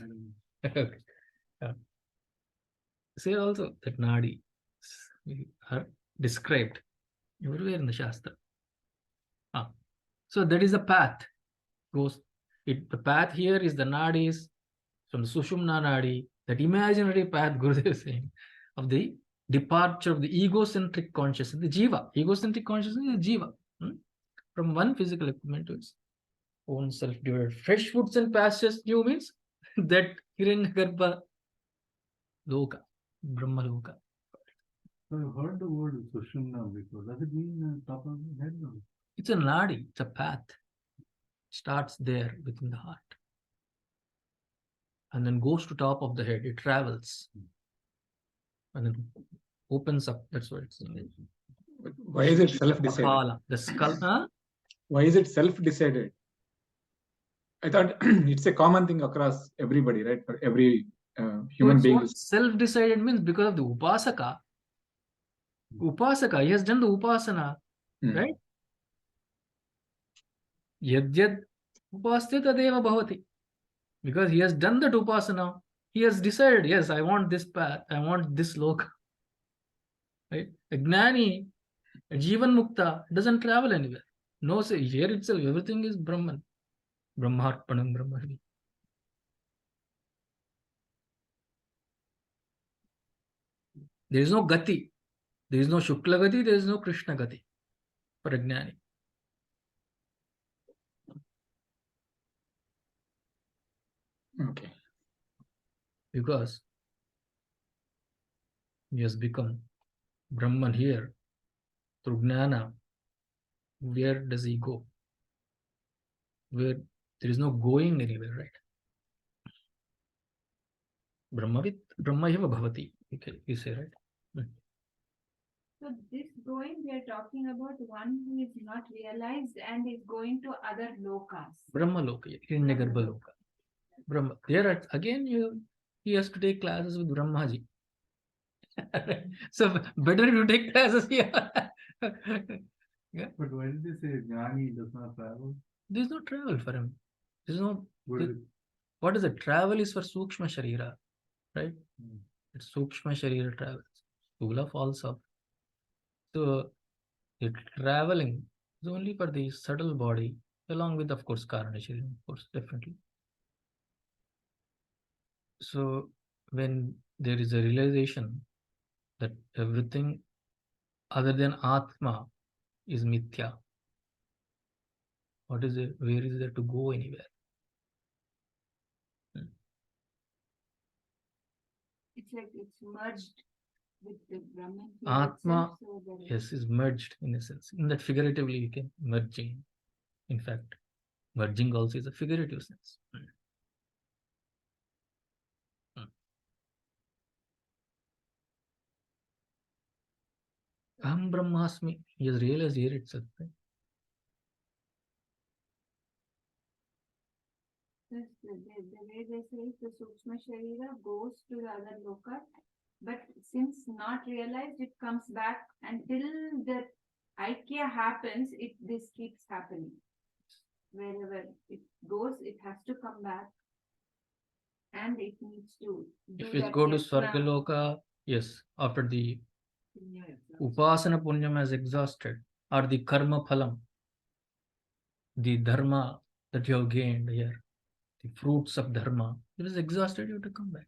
Speaker 1: Okay. Say also that Nadi are described everywhere in the Shastra. So that is a path. The path here is the Nadis from the Sushumna Nadi, that imaginary path Gurudev is saying of the departure of the egocentric consciousness, the Jiva. Egocentric consciousness is Jiva. From one physical equipment to its own self-divided. Fresh foods and pastures new means that Hiranyagarbha Loka, Brahma Loka.
Speaker 3: So I've heard the word Sushumna before. Does it mean top of the head?
Speaker 1: It's a nadi, it's a path. It starts there within the heart. And then goes to top of the head. It travels. And then opens up. That's what it's saying.
Speaker 4: Why is it self-decided?
Speaker 1: The skull. Huh?
Speaker 4: Why is it self-decided? I thought it's a common thing across everybody, right? For every human being.
Speaker 1: Self-decided means because of the upasaka. Upasaka, he has done the upasana, right? Yadyad upaste tadeva bhavati. Because he has done that upasana, he has decided, yes, I want this path, I want this loka. Right? A Gnani, a Jivan Mukta doesn't travel anywhere. No, say here itself, everything is Brahman. Brahmarpanam Brahmani. There is no Gati. There is no Shukla Gati, there is no Krishna Gati for a Gnani.
Speaker 4: Okay.
Speaker 1: Because he has become Brahman here through Gnana. Where does he go? Where there is no going anywhere, right? Brahmavit, Brahmayava Bhavati, you say, right?
Speaker 2: So this going, we are talking about one who is not realized and is going to other lokas.
Speaker 1: Brahma Loka, Hiranyagarbha Loka. Brahma. There again, he has to take classes with Brahmaji. So better to take classes here. Yeah.
Speaker 3: But why did they say Jnani does not travel?
Speaker 1: There is no travel for him. There is no. What is it? Travel is for Sukshma Sharira, right? It's Sukshma Sharira travels. Stula falls off. So the traveling is only for the subtle body, along with, of course, Karana Sharira, of course, definitely. So when there is a realization that everything other than Atma is Mithya, what is it? Where is there to go anywhere?
Speaker 2: It's like it's merged with the Brahman.
Speaker 1: Atma,
Speaker 2: itself, so
Speaker 1: yes, is merged in a sense. In that figuratively, you can merging. In fact, merging also is a figurative sense. Aham Brahmasmi. He has realized here itself. Right?
Speaker 2: the way they say the Sukshma Sharira goes to the other loka, but since not realized, it comes back until the Aikya happens, this keeps happening. Wherever it goes, it has to come back. And it needs to do.
Speaker 1: If you go to Swargaloka, yes, after the Upasana Punyam has exhausted, or the Karma Phalam, the Dharma that you have gained here, the fruits of Dharma, it is exhausted, you have to come back.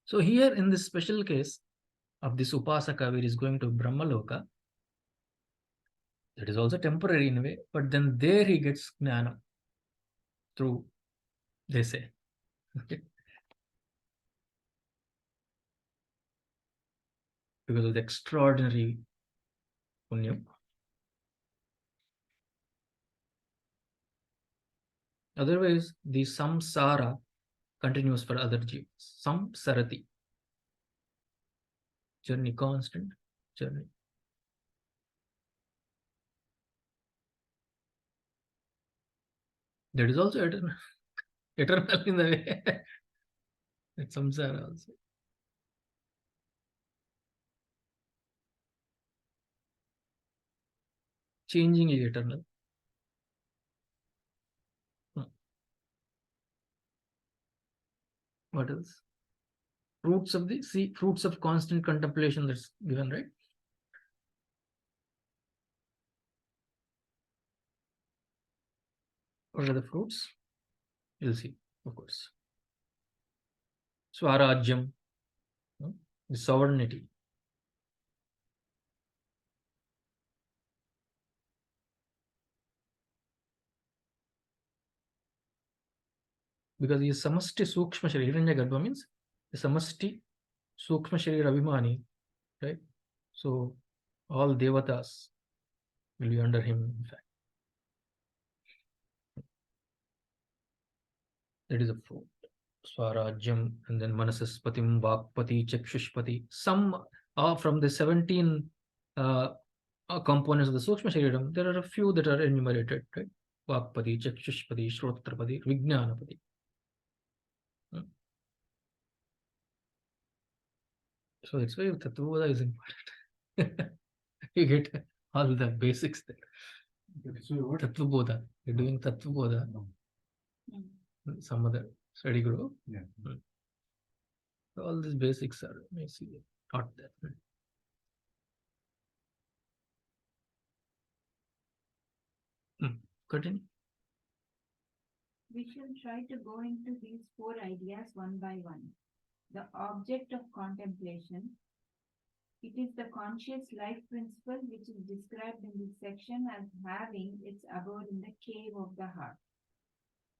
Speaker 1: So here in this special case of this Upasaka, where he is going to Brahmaloka, that is also temporary in a way, but then there he gets Jnana through, they say. Okay. Because of the extraordinary punyam. Otherwise, the samsara continues for other jivas. Samsarati. Journey, constant journey. That is also eternal. Eternal in the way. It's samsara also. Changingly eternal. What else? Fruits of the see, fruits of constant contemplation, that's given, right? What are the fruits? You'll see, of course. Swarajyam, the sovereignty. Because he is samasti sukshma sharira. Hiranyagarbha means the samasti sukshma sharira abhimani, right? So all devatas will be under him, in fact. That is a fruit. Swarajyam, and then Manasaspatim, Vakpati, Chakshushpati. Some are from the 17 components of the Sukshma Shariram. There are a few that are enumerated, right? Vakpati, Chakshushpati, Shrotrapati, Vijnanapati. So that's why Tattvabodha is important. You get all the basics there.
Speaker 3: So what?
Speaker 1: Tattvabodha. You're doing Tattvabodha. Some other study group.
Speaker 3: Yeah.
Speaker 1: All these basics are basically not there. Continue.
Speaker 2: We shall try to go into these 4 ideas one by one. The object of contemplation. It is the conscious life principle which is described in this section as having its abode in the cave of the heart.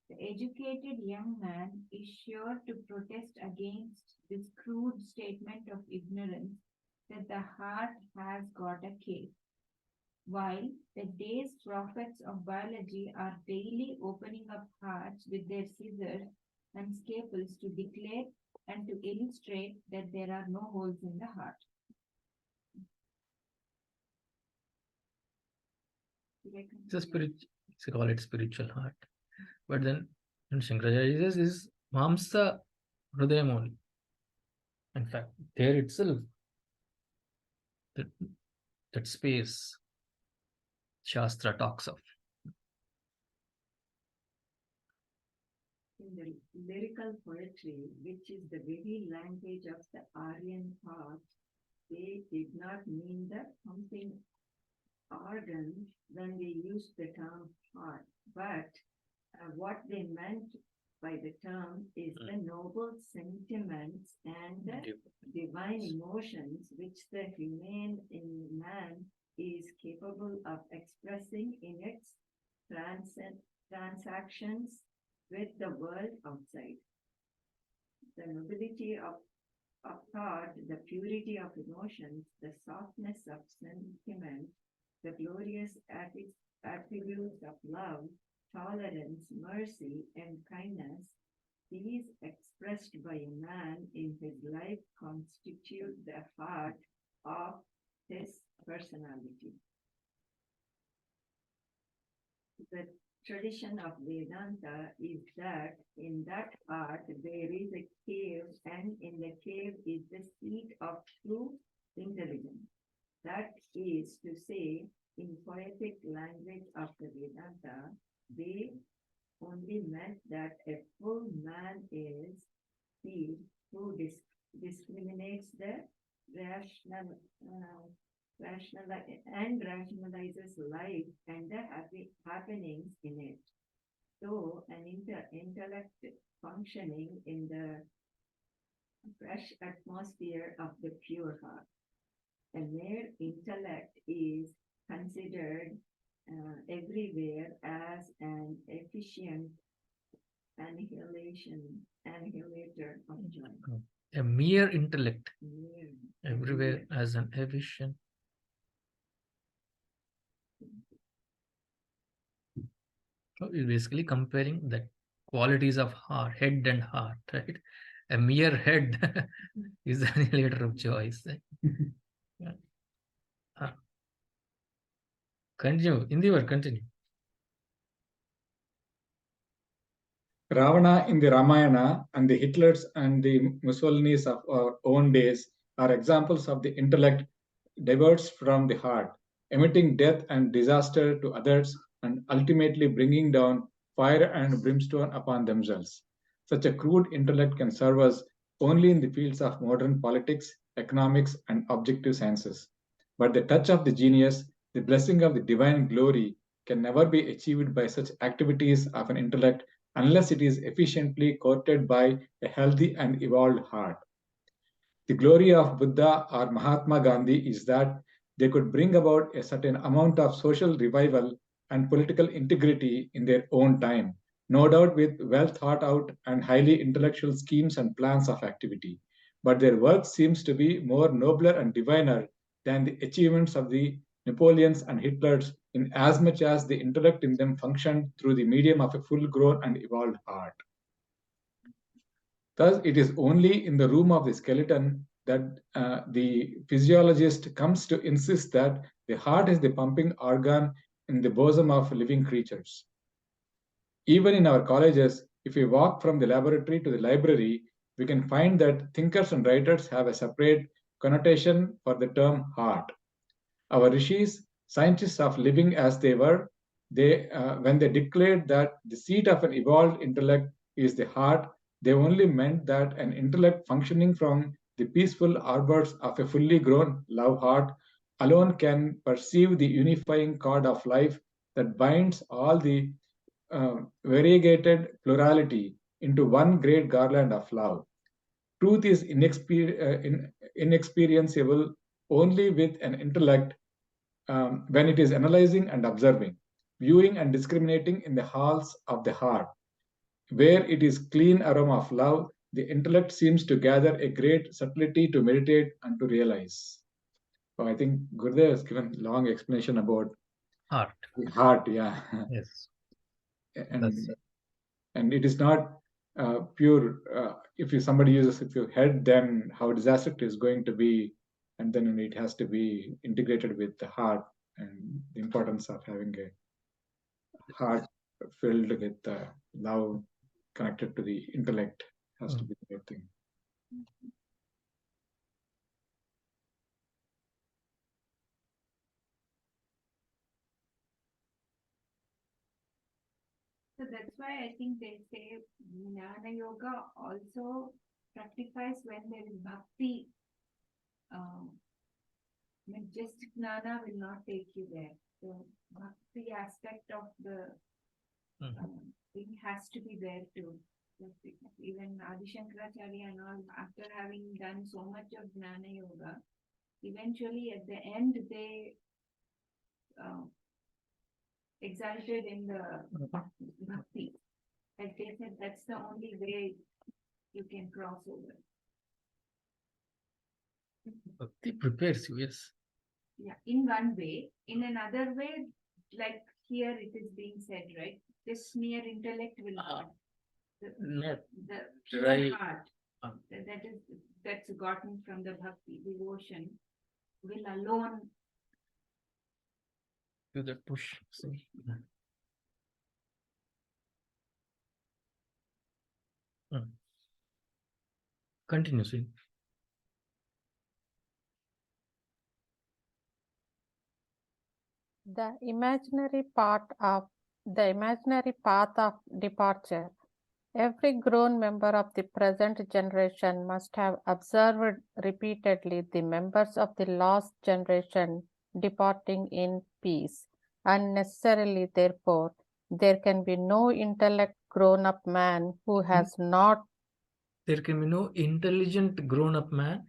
Speaker 2: The educated young man is sure to protest against this crude statement of ignorance that the heart has got a cave, while the day's prophets of biology are daily opening up hearts with their scissors and scalpels to declare and to illustrate that there are no holes in the heart.
Speaker 1: It's a spirit, they call it spiritual heart. But then when Shankaracharya says is Mamsa Hridayam only. In fact, there itself, that space Shastra talks of.
Speaker 5: In the lyrical poetry, which is the very language of the Aryan thought, they did not mean the pumping organ when they used the term heart, but what they meant by the term is the noble sentiments and the divine emotions which the human in man is capable of expressing in its transactions with the world outside. The nobility of thought, the purity of emotions, the softness of sentiment, the glorious attributes of love, tolerance, mercy, and kindness, these expressed by a man in his life constitute the heart of his personality. The tradition of Vedanta is that in that heart there is a cave, and in the cave is the seat of true intelligence. That is to say, in poetic language of the Vedanta, they only meant that a full man is he who discriminates the rationalizes life and the happenings in it. So an intellect functioning in the fresh atmosphere of the pure heart. A mere intellect is considered everywhere as an efficient annihilator of joy.
Speaker 1: A mere intellect
Speaker 5: Mere,
Speaker 1: everywhere as an efficient. So it's basically comparing the qualities of heart, head and heart, right? A mere head is the annihilator of choice. Continue. In the word, continue.
Speaker 4: Ravana in the Ramayana and the Hitlers and the Mussolinis of our own days are examples of the intellect diverts from the heart, emitting death and disaster to others and ultimately bringing down fire and brimstone upon themselves. Such a crude intellect can serve us only in the fields of modern politics, economics, and objective sciences. But the touch of the genius, the blessing of the divine glory, can never be achieved by such activities of an intellect unless it is efficiently courted by a healthy and evolved heart. The glory of Buddha or Mahatma Gandhi is that they could bring about a certain amount of social revival and political integrity in their own time, no doubt with well thought out and highly intellectual schemes and plans of activity. But their work seems to be more nobler and diviner than the achievements of the Napoleons and Hitlers, in as much as the intellect in them functioned through the medium of a full grown and evolved heart. Thus, it is only in the room of the skeleton that the physiologist comes to insist that the heart is the pumping organ in the bosom of living creatures. Even in our colleges, if we walk from the laboratory to the library, we can find that thinkers and writers have a separate connotation for the term heart. Our rishis, scientists of living as they were, when they declared that the seat of an evolved intellect is the heart, they only meant that an intellect functioning from the peaceful arbors of a fully grown love heart alone can perceive the unifying cord of life that binds all the variegated plurality into one great garland of love. Truth is inexperienceable only with an intellect when it is analyzing and observing, viewing and discriminating in the halls of the heart. Where it is clean aroma of love, the intellect seems to gather a great subtlety to meditate and to realize. So I think Gurudev has given long explanation about
Speaker 1: Heart.
Speaker 4: the heart, yeah.
Speaker 1: Yes.
Speaker 4: And it is not pure. If somebody uses a pure head, then how disastrous it is going to be, and then it has to be integrated with the heart and the importance of having a heart filled with love connected to the intellect has to be the right thing.
Speaker 2: So that's why I think they say Jnana Yoga also fructifies when there is bhakti. Just Jnana will not take you there. The bhakti aspect of the thing has to be there too. Even Adi Shankaracharya and all, after having done so much of Jnana Yoga, eventually at the end they exalted in the bhakti. Like they said, that's the only way you can cross over.
Speaker 1: Bhakti prepares you, yes.
Speaker 2: Yeah, in one way. In another way, like here it is being said, right? This mere intellect will not.
Speaker 1: Not
Speaker 2: The
Speaker 1: dry.
Speaker 2: pure heart that's gotten from the bhakti devotion will alone.
Speaker 1: Do that push. See. Continue, see.
Speaker 6: The imaginary path of departure. Every grown member of the present generation must have observed repeatedly the members of the last generation departing in peace. Unnecessarily, therefore, there can be no intellect grown-up man who has not.
Speaker 1: There can be no intelligent grown-up man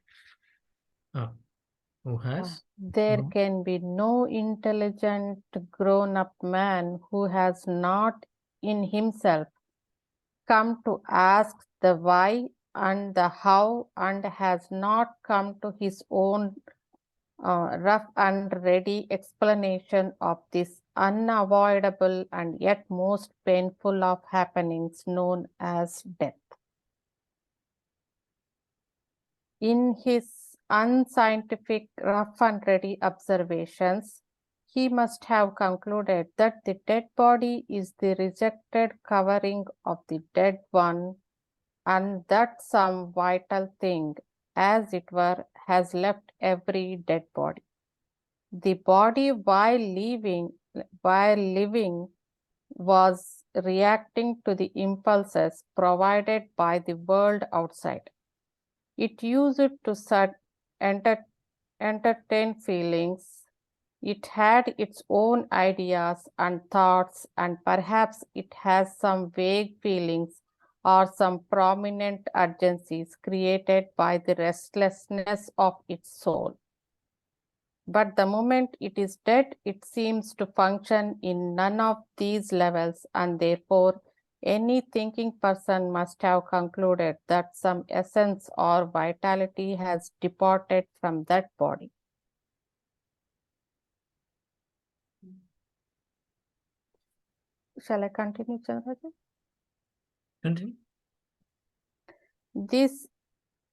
Speaker 1: who has.
Speaker 6: There can be no intelligent grown-up man who has not in himself come to ask the why and the how, and has not come to his own rough and ready explanation of this unavoidable and yet most painful of happenings known as death. In his unscientific rough and ready observations, he must have concluded that the dead body is the rejected covering of the dead one, and that some vital thing, as it were, has left every dead body. The body, while living, was reacting to the impulses provided by the world outside. It used it to entertain feelings. It had its own ideas and thoughts, and perhaps it has some vague feelings or some prominent urgencies created by the restlessness of its soul. But the moment it is dead, it seems to function in none of these levels, and therefore any thinking person must have concluded that some essence or vitality has departed from that body. Shall I continue, Chandraji?
Speaker 1: Continue.
Speaker 6: This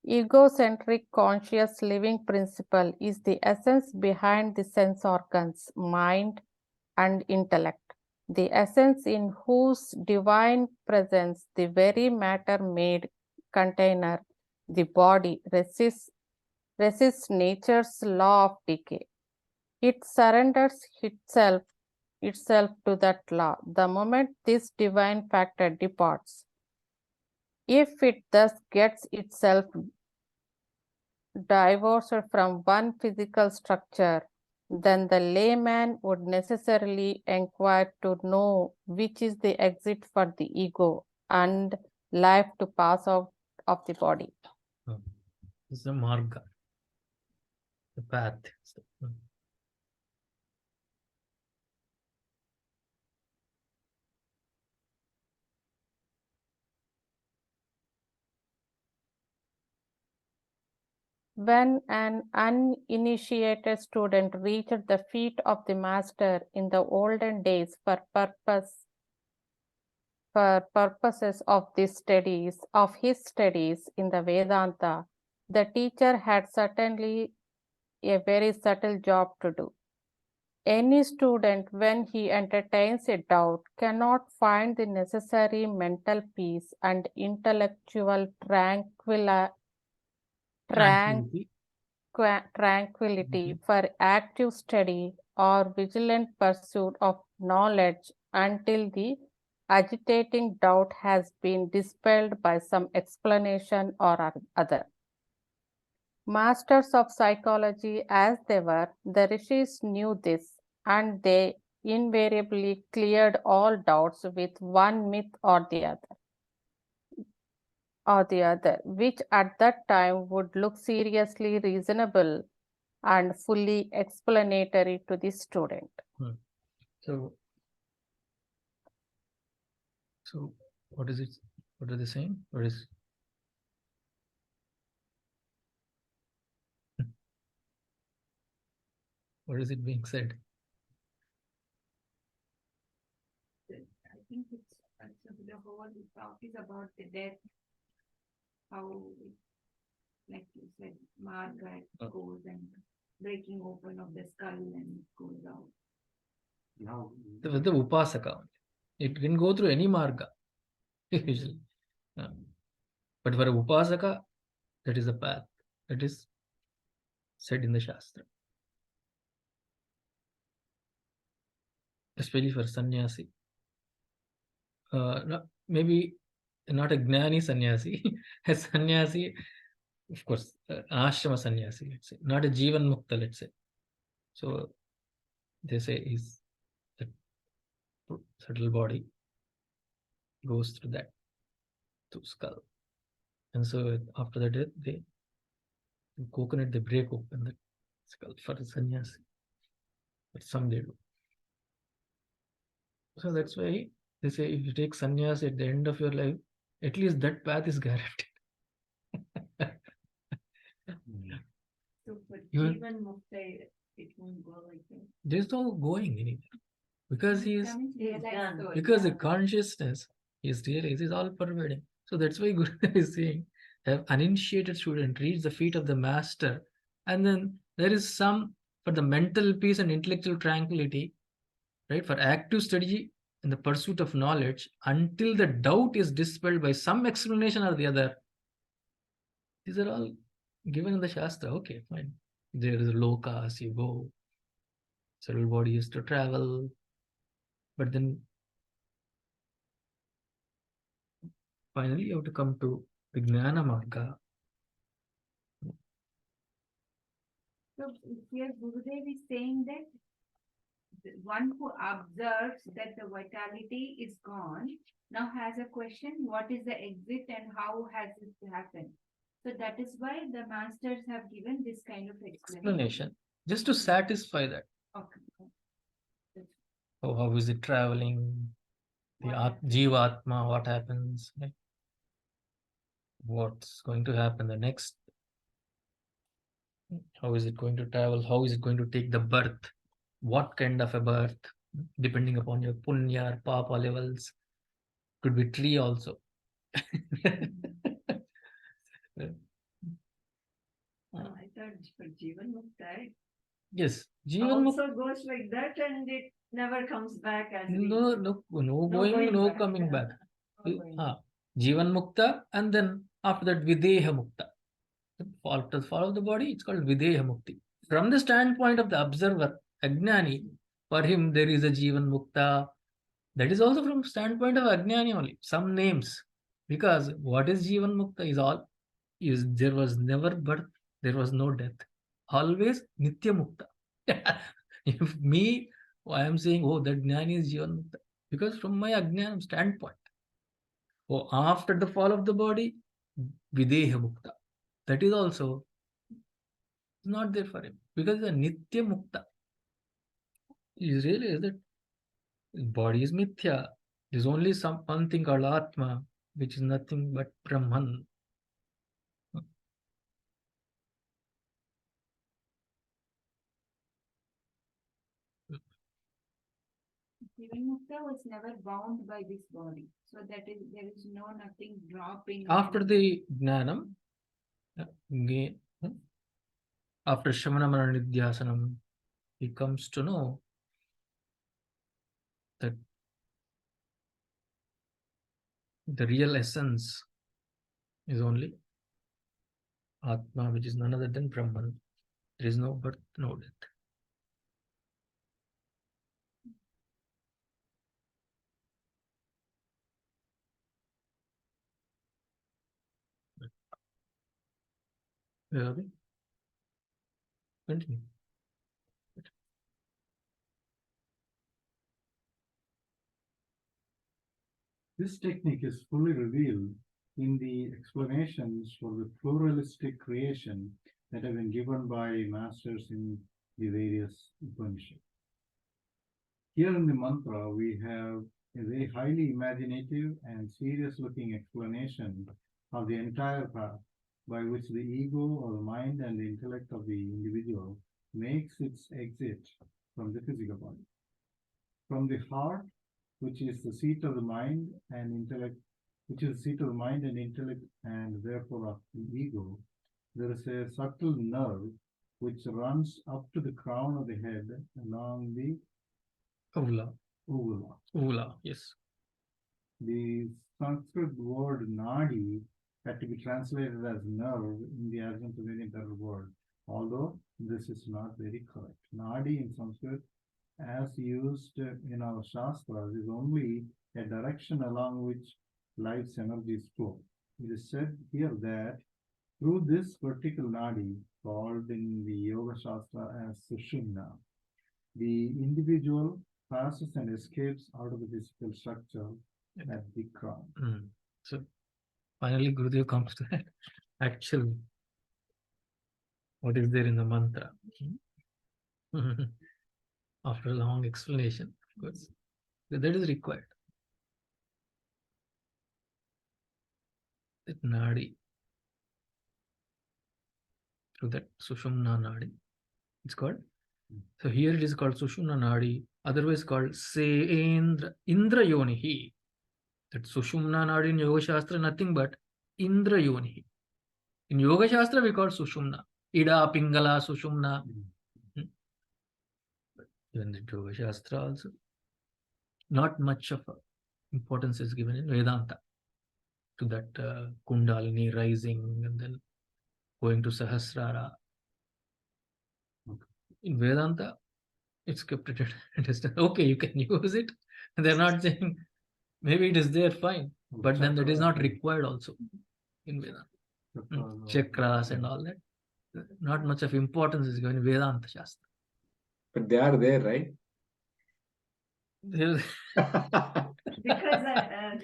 Speaker 6: egocentric conscious living principle is the essence behind the sense organs, mind, and intellect. The essence in whose divine presence the very matter-made container, the body, resists nature's law of decay. It surrenders itself to that law the moment this divine factor departs. If it thus gets itself divorced from one physical structure, then the layman would necessarily inquire to know which is the exit for the ego and life to pass out of the body.
Speaker 1: This is the marga, the path.
Speaker 6: When an uninitiated student reached the feet of the master in the olden days for purposes of his studies in the Vedanta, the teacher had certainly a very subtle job to do. Any student, when he entertains a doubt, cannot find the necessary mental peace and intellectual tranquility for active study or vigilant pursuit of knowledge until the agitating doubt has been dispelled by some explanation or other. Masters of psychology as they were, the rishis knew this, and they invariably cleared all doubts with one myth or the other, which at that time would look seriously reasonable and fully explanatory to the student.
Speaker 1: So what is it? What are they saying? What is it being said?
Speaker 2: I think it's the whole talk is about the death, how, like you said, Margaret goes and breaking open of the skull and goes out.
Speaker 1: The upasaka. It can go through any marga, usually. But for a upasaka, that is a path. That is said in the Shastra. Especially for sannyasi. Maybe not a gnani sannyasi. A sannyasi, of course, ashrama sannyasi, let's say. Not a jivan mukta, let's say. So they say is the subtle body goes through that to skull. And so after that, the coconut, they break open the skull for the sannyasi. But some they do. So that's why they say if you take sannyas at the end of your life, at least that path is guaranteed.
Speaker 5: So for Jivan Mukta, it won't go like that.
Speaker 1: There's no going anywhere. Because
Speaker 2: Done.
Speaker 1: because the consciousness is realized is all pervading. So that's why Guru is saying, have uninitiated student reach the feet of the master, and then there is some for the mental peace and intellectual tranquility, right? For active study in the pursuit of knowledge until the doubt is dispelled by some explanation or the other. These are all given in the Shastra. Okay, fine. There is a lokas, you go. Several bodies to travel. But then finally you have to come to Vijnana Marga.
Speaker 2: So here Gurudev is saying that the one who observes that the vitality is gone now has a question, what is the exit and how has it happened? So that is why the masters have given this kind of explanation.
Speaker 1: Just to satisfy that.
Speaker 2: Okay.
Speaker 1: Oh, how is it traveling? The
Speaker 2: What happens?
Speaker 1: Jivatma, what happens? Right? What's going to happen the next? How is it going to travel? How is it going to take the birth? What kind of a birth? Depending upon your punya or papa levels. Could be tree also.
Speaker 5: I thought for Jivan Mukta,
Speaker 1: Yes, Jivan
Speaker 5: also goes like that and it never comes back as it is.
Speaker 1: no going, no coming back.
Speaker 5: No going.
Speaker 1: Jivan Mukta, and then after that Videha Mukta. To follow the body, it's called Videha Mukti. From the standpoint of the observer, Ajnani, for him there is a Jivan Mukta. That is also from standpoint of Ajnani only. Some names. Because what is Jivan Mukta is there was never birth, there was no death. Always Nitya Mukta. If me, I am saying, oh, that Jnani is Jivan Mukta. Because from my Ajnanam standpoint, oh, after the fall of the body, Videha Mukta. That is also not there for him. Because the Nitya Mukta is really that body is Mithya. There's only one thing called Atma, which is nothing but Brahman.
Speaker 2: Jivan Mukta was never bound by this body. So that is, there is nothing dropping.
Speaker 1: After the Jnanam, after Shamana Marana Nidhyasanam, he comes to know that the real essence is only Atma, which is none other than Brahman. There is no birth, no death. Where are we? Continue.
Speaker 3: This technique is fully revealed in the explanations for the pluralistic creation that have been given by masters in the various Upanishads. Here in the mantra, we have a very highly imaginative and serious-looking explanation of the entire path by which the ego or the mind and the intellect of the individual makes its exit from the physical body. From the heart, which is the seat of the mind and intellect, and therefore of the ego, there is a subtle nerve which runs up to the crown of the head along the uvula.
Speaker 1: Yes.
Speaker 3: The Sanskrit word nadi had to be translated as nerve in the absence of any better word, although this is not very correct. Nadi in Sanskrit, as used in our Shastras, is only a direction along which life's energies flow. It is said here that through this vertical nadi, called in the Yoga Shastra as Sushumna, the individual passes and escapes out of the physical structure at the crown.
Speaker 1: So finally Gurudev comes to that actual what is there in the mantra. After a long explanation, of course, that is required. That nadi, through that Sushumna nadi, it's called. So here it is called Sushumna nadi, otherwise called Seendra Indra Yonihi. That Sushumna nadi in Yoga Shastra nothing but Indra Yonihi. In Yoga Shastra we call Sushumna. Ida Pingala Sushumna. Even the Yoga Shastra also. Not much of importance is given in Vedanta to that Kundalini rising and then going to Sahasrara. In Vedanta, it's kept at a distance. Okay, you can use it. They're not saying maybe it is there, fine, but then that is not required also in Vedanta. Chakras and all that. Not much of importance is given in Vedanta Shastra.
Speaker 4: But they are there, right?
Speaker 1: There-
Speaker 5: Because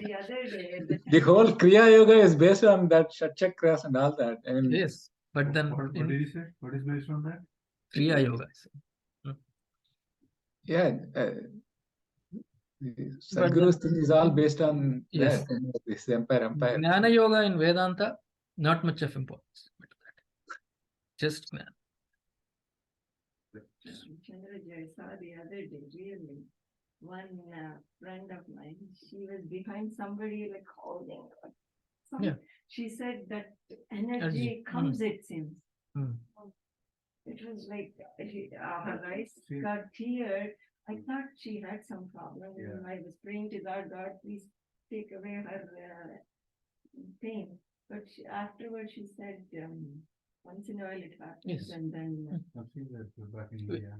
Speaker 5: the other day,
Speaker 4: The whole Kriya Yoga is based on that chakras and all that. I mean,
Speaker 1: yes, but then
Speaker 3: What
Speaker 1: in
Speaker 3: did you say? What is based on that?
Speaker 1: Kriya Yoga.
Speaker 4: yeah, Sadhguru's thing is all based on
Speaker 1: Yes.
Speaker 4: that. This empire.
Speaker 1: Jnana Yoga in Vedanta, not much of importance. Just Jnana.
Speaker 5: Chandraji, I saw the other day, really. One friend of mine, she was behind somebody like holding.
Speaker 1: Yeah.
Speaker 5: She said that energy
Speaker 1: Energy,
Speaker 5: comes, it seems.
Speaker 1: Hmm.
Speaker 5: It was like her eyes got teared. I thought she had some problem.
Speaker 3: Yeah.
Speaker 5: I was praying to God, God, please take away her pain. But afterwards, she said, once in a while it happens,
Speaker 1: Yes.
Speaker 5: and then
Speaker 3: I've seen that back in India.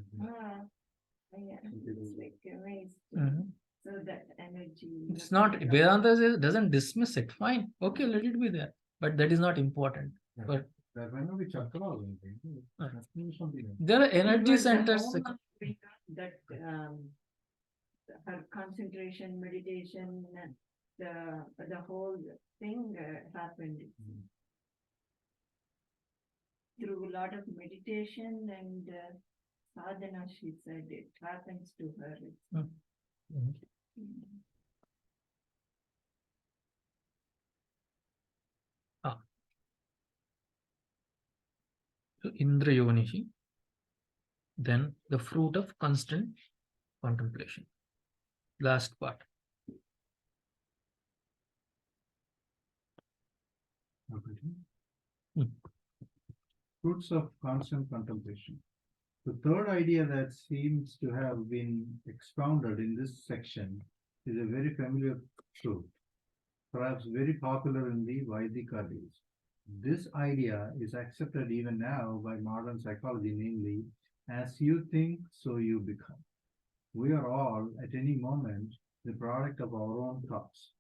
Speaker 5: yeah, it's like amazed.
Speaker 1: Mhm.
Speaker 5: So that energy.
Speaker 1: It's not Vedanta doesn't dismiss it. Fine, okay, let it be there, but that is not important.
Speaker 3: Yeah.
Speaker 1: But
Speaker 3: That might not be chakra or anything. That means something else.
Speaker 1: there are
Speaker 5: It
Speaker 1: energy
Speaker 5: was the
Speaker 1: centers.
Speaker 5: whole of that her concentration, meditation, the whole thing happened through a lot of meditation and sadhana. She said it happens to her.
Speaker 1: Mhm. So Indrayonishi, then the fruit of constant contemplation. Last part.
Speaker 3: Okay.
Speaker 1: Hmm.
Speaker 3: Fruits of constant contemplation. The third idea that seems to have been expounded in this section is a very familiar truth, perhaps very popular in the Vaidika days. This idea is accepted even now by modern psychology, namely, as you think, so you become. We are all, at any moment, the product of our own thoughts.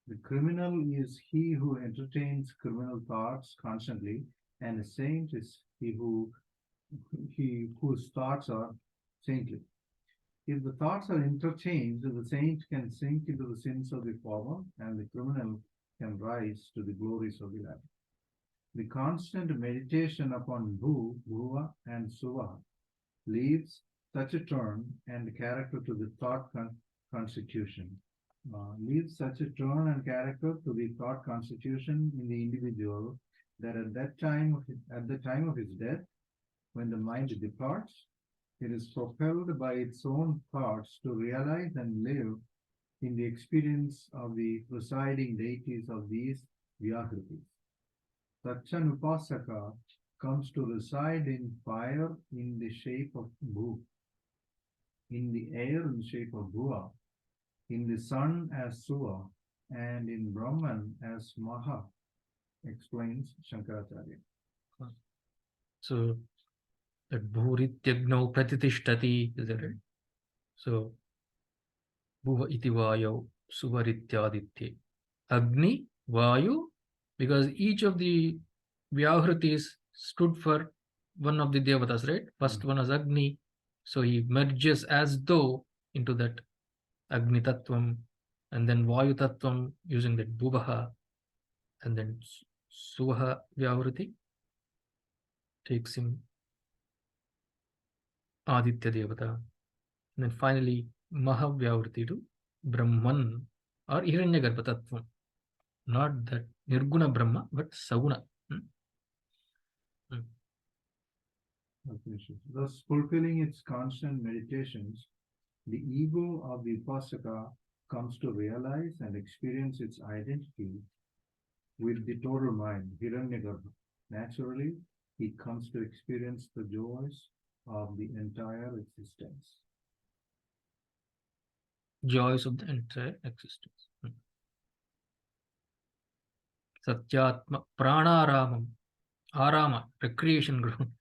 Speaker 3: The criminal is he who entertains criminal thoughts constantly, and a saint is he whose thoughts are saintly. If the thoughts are interchanged, the saint can sink into the sins of the former, and the criminal can rise to the glories of the latter. The constant meditation upon Bhuva, and Suva leaves such a turn and character to the thought constitution. Leaves such a turn and character to the thought constitution in the individual that at the time of his death, when the mind departs, it is propelled by its own thoughts to realize and live in the experience of the presiding deities of these Vyakritis. Such an Upasaka comes to reside in fire in the shape of Bhu, in the air in the shape of Bhuva, in the sun as Suva, and in Brahman as Maha, explains Shankaracharya.
Speaker 1: So that Bhurityagno Pratitishthati, is that right? So Bhuva iti Vayo Suvarityaditye. Agni, Vayu, because each of the Vyahritis stood for one of the Devatas, right? First one is Agni. So he merges as though into that Agni Tattvam, and then Vayu Tattvam using that Bhuvaha, and then Suvaha Vyavriti takes him Aditya Devata. And then finally Mahavyavriti to Brahman or Hiranyagarbha Tattvam. Not that Nirguna Brahma, but Saguna.
Speaker 3: Thus, fulfilling its constant meditations, the ego of the Upasaka comes to realize and experience its identity with the total mind, Hiranyagarbha. Naturally, he comes to experience the joys of the entire existence.
Speaker 1: joys of the entire existence. Satyatma Pranaramam, Arama, recreation ground.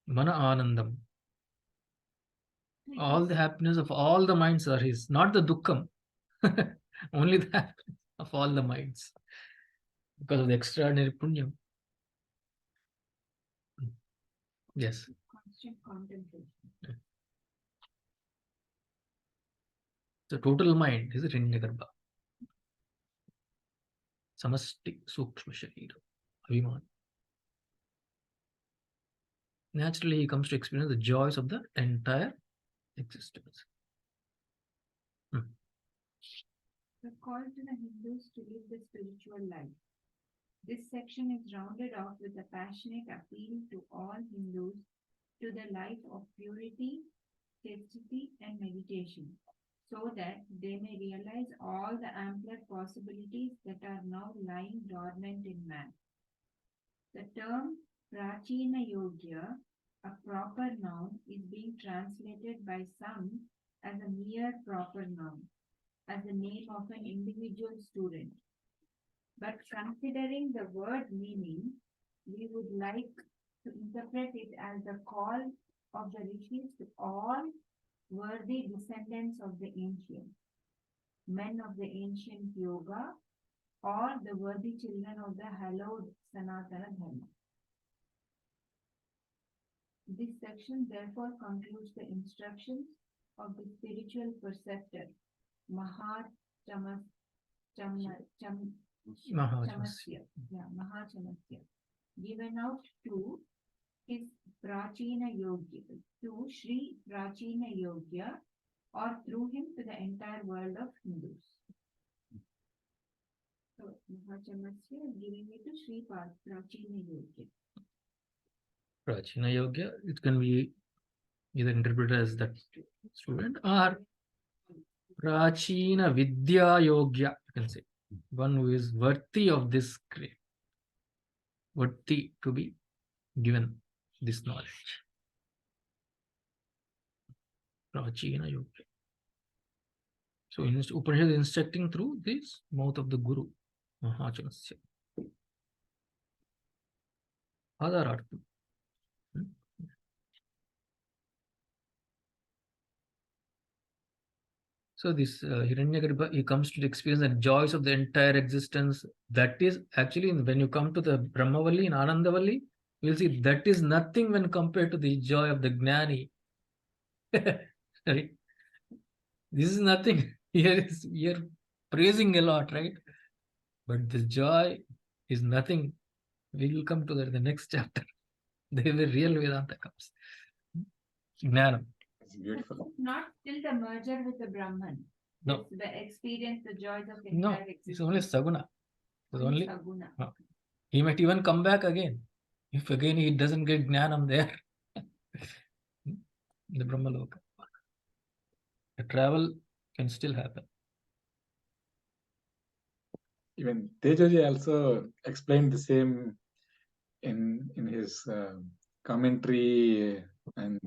Speaker 1: Mana Anandam. All the happiness of all the minds are his, not the dukkam, only the happiness of all the minds because of the extraordinary punyam. Yes.
Speaker 2: Constant contemplation.
Speaker 1: The total mind is Hiranyagarbha. Samasti Sukshma Sharira. Abhiman. Naturally, he comes to experience the joys of the entire existence.
Speaker 2: The call to the Hindus to live the spiritual life. This section is rounded off with a passionate appeal to all Hindus to the life of purity, chastity, and meditation, so that they may realize all the ampler possibilities that are now lying dormant in man. The term Prachina Yogya, a proper noun, is being translated by some as a mere proper noun, as the name of an individual student. But considering the word meaning, we would like to interpret it as the call of the rishis to all worthy descendants of the ancient, men of the ancient yoga, or the worthy children of the hallowed Sanatana Dharma. This section therefore concludes the instructions of the spiritual preceptor, Mahachamasya, given out to his Prachina Yogya, to Sri Prachina Yogya, or through him to the entire world of Hindus. So Mahachamasya is giving it to Sri Prachina Yogya.
Speaker 1: Prachina Yogya, it can be either interpreted as that student or Prachina Vidya Yogya, you can say. One who is worthy of this grade, worthy to be given this knowledge. Prachina Yogya. So Upanishad is instructing through this mouth of the Guru, Mahachamasya. Adharartham. So this Hiranyagarbha, he comes to experience the joys of the entire existence. That is actually, when you come to the Brahmavalli and Anandavalli, you will see that is nothing when compared to the joy of the Gnani. Right? This is nothing. You're praising a lot, right? But the joy is nothing. We will come to that in the next chapter. The real Vedanta comes. Gnanam.
Speaker 4: It's beautiful.
Speaker 2: Not till the merger with the Brahman.
Speaker 1: No.
Speaker 2: It's the experience, the joys of the
Speaker 1: No,
Speaker 2: entire existence.
Speaker 1: it's only Saguna. It's only
Speaker 2: Saguna.
Speaker 1: He might even come back again. If again he doesn't get Gnanam there. In the Brahmaloka. The travel can still happen.
Speaker 4: Even Tejoji also explained the same in his commentary and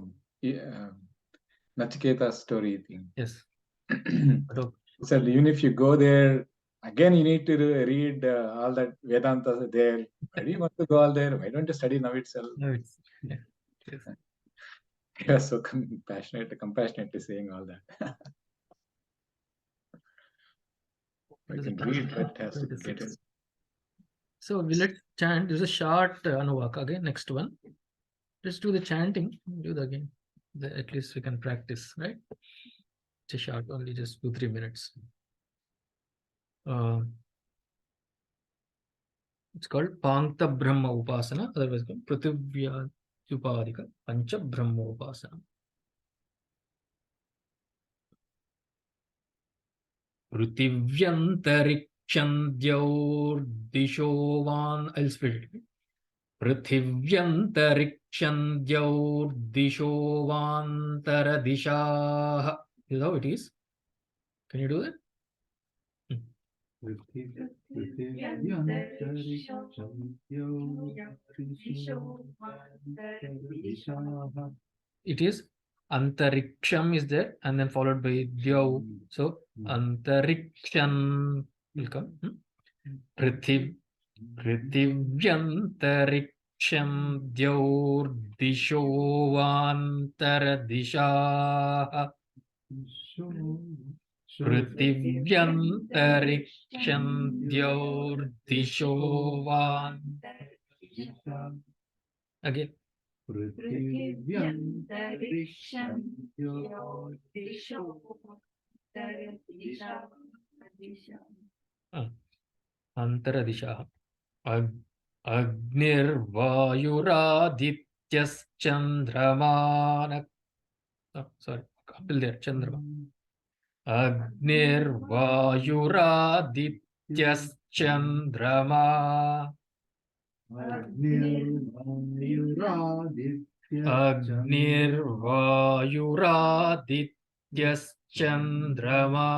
Speaker 4: Nachiketa's story thing.
Speaker 1: Yes.
Speaker 4: He said, even if you go there, again you need to read all that Vedanta there. Why do you want to go all there? Why don't you study now itself?
Speaker 1: No, it's, yeah. Yes.
Speaker 4: He was so compassionately saying all that. I can read, but it has to get it.
Speaker 1: So let's chant. There's a short Anuvaka again. Next one. Let's do the chanting. Do that again. At least we can practice, right? It's a short, only just 2-3 minutes. It's called Pankta Brahma Upasana, otherwise called Prithivyatyupadika Pancha Brahma Upasana. Prithivyantarikchandyaurdishovan. I'll split it. Prithivyantarikchandyaurdishovantaradishah. Is how it is. Can you do that? It is Antariksham is there, and then followed by Dyav. So Antariksham will come. Prithivyantariksham Dyaurdisho Vantaradisha. Prithivyantariksham Dyaurdisho Vantaradisha. Again.
Speaker 5: Prithivyantariksham Dyaurdisho Vantaradisha.
Speaker 1: Antaradisha. Agnirvayuradityas sorry, until there, Chandrama. Agnirvayuradityas Chandrama. Agnirvayuradityas Chandrama.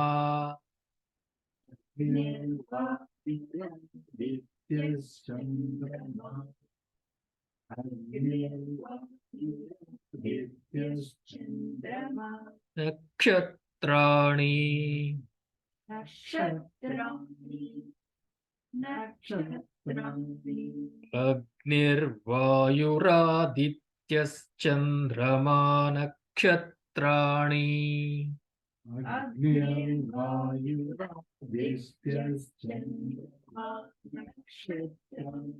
Speaker 1: Nakshatrani. Agnirvayuradityas Chandrama Nakshatrani.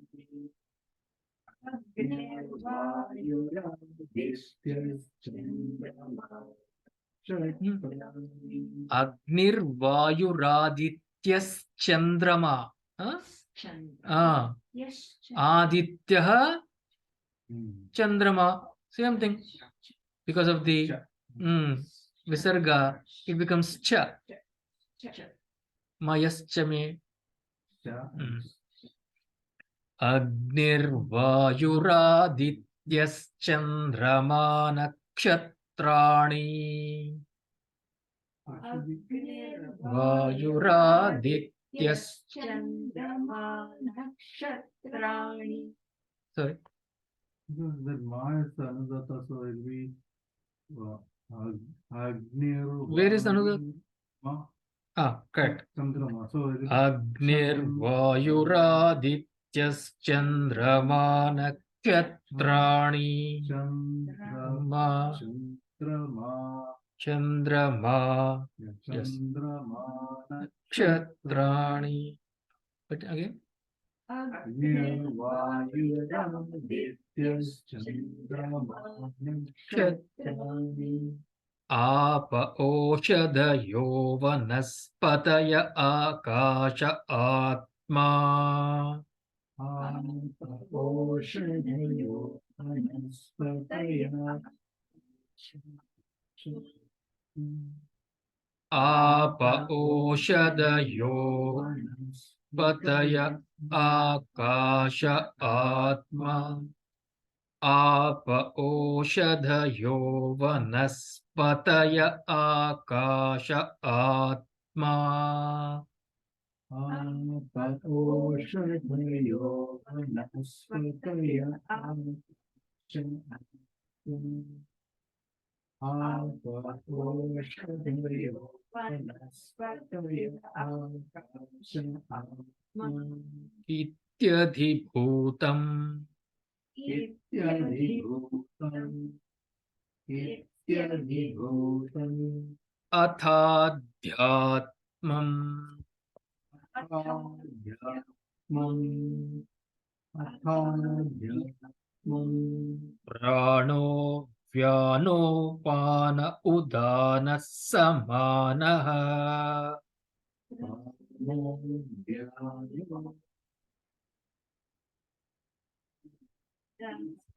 Speaker 1: Agnirvayuradityas Chandrama. Aditya Chandrama. Same thing. Because of the Visarga, it becomes Cha. Mayaschame. Agnirvayuradityas Chandrama Nakshatrani. Vayuradityas
Speaker 5: Chandrama Nakshatrani.
Speaker 1: Sorry.
Speaker 3: Because the Ma is Anudata, so it will be Agnir.
Speaker 1: Where is Anudata? Correct.
Speaker 3: Chandrama. So it will
Speaker 1: Agnirvayuradityas Chandrama Nakshatrani. Chandrama. Yes. Nakshatrani. But again. Apa oshadayo vanaspataya akasha atma. Apa oshadayo pataya akasha atma. Apa oshadayo vanaspataya akasha atma. Apa oshadayo vanaspataya akasha Ityadhibhutam. Athadhyatmam. Prano vyano pana udana samanaha.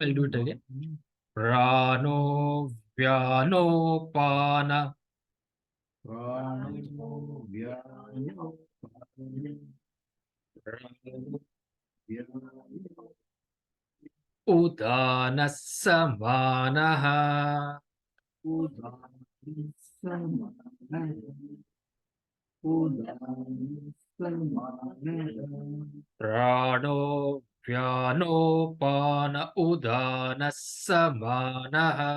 Speaker 1: I'll do it again. Prano vyano pana. Udana samanaha. Prano vyano pana udana samanaha.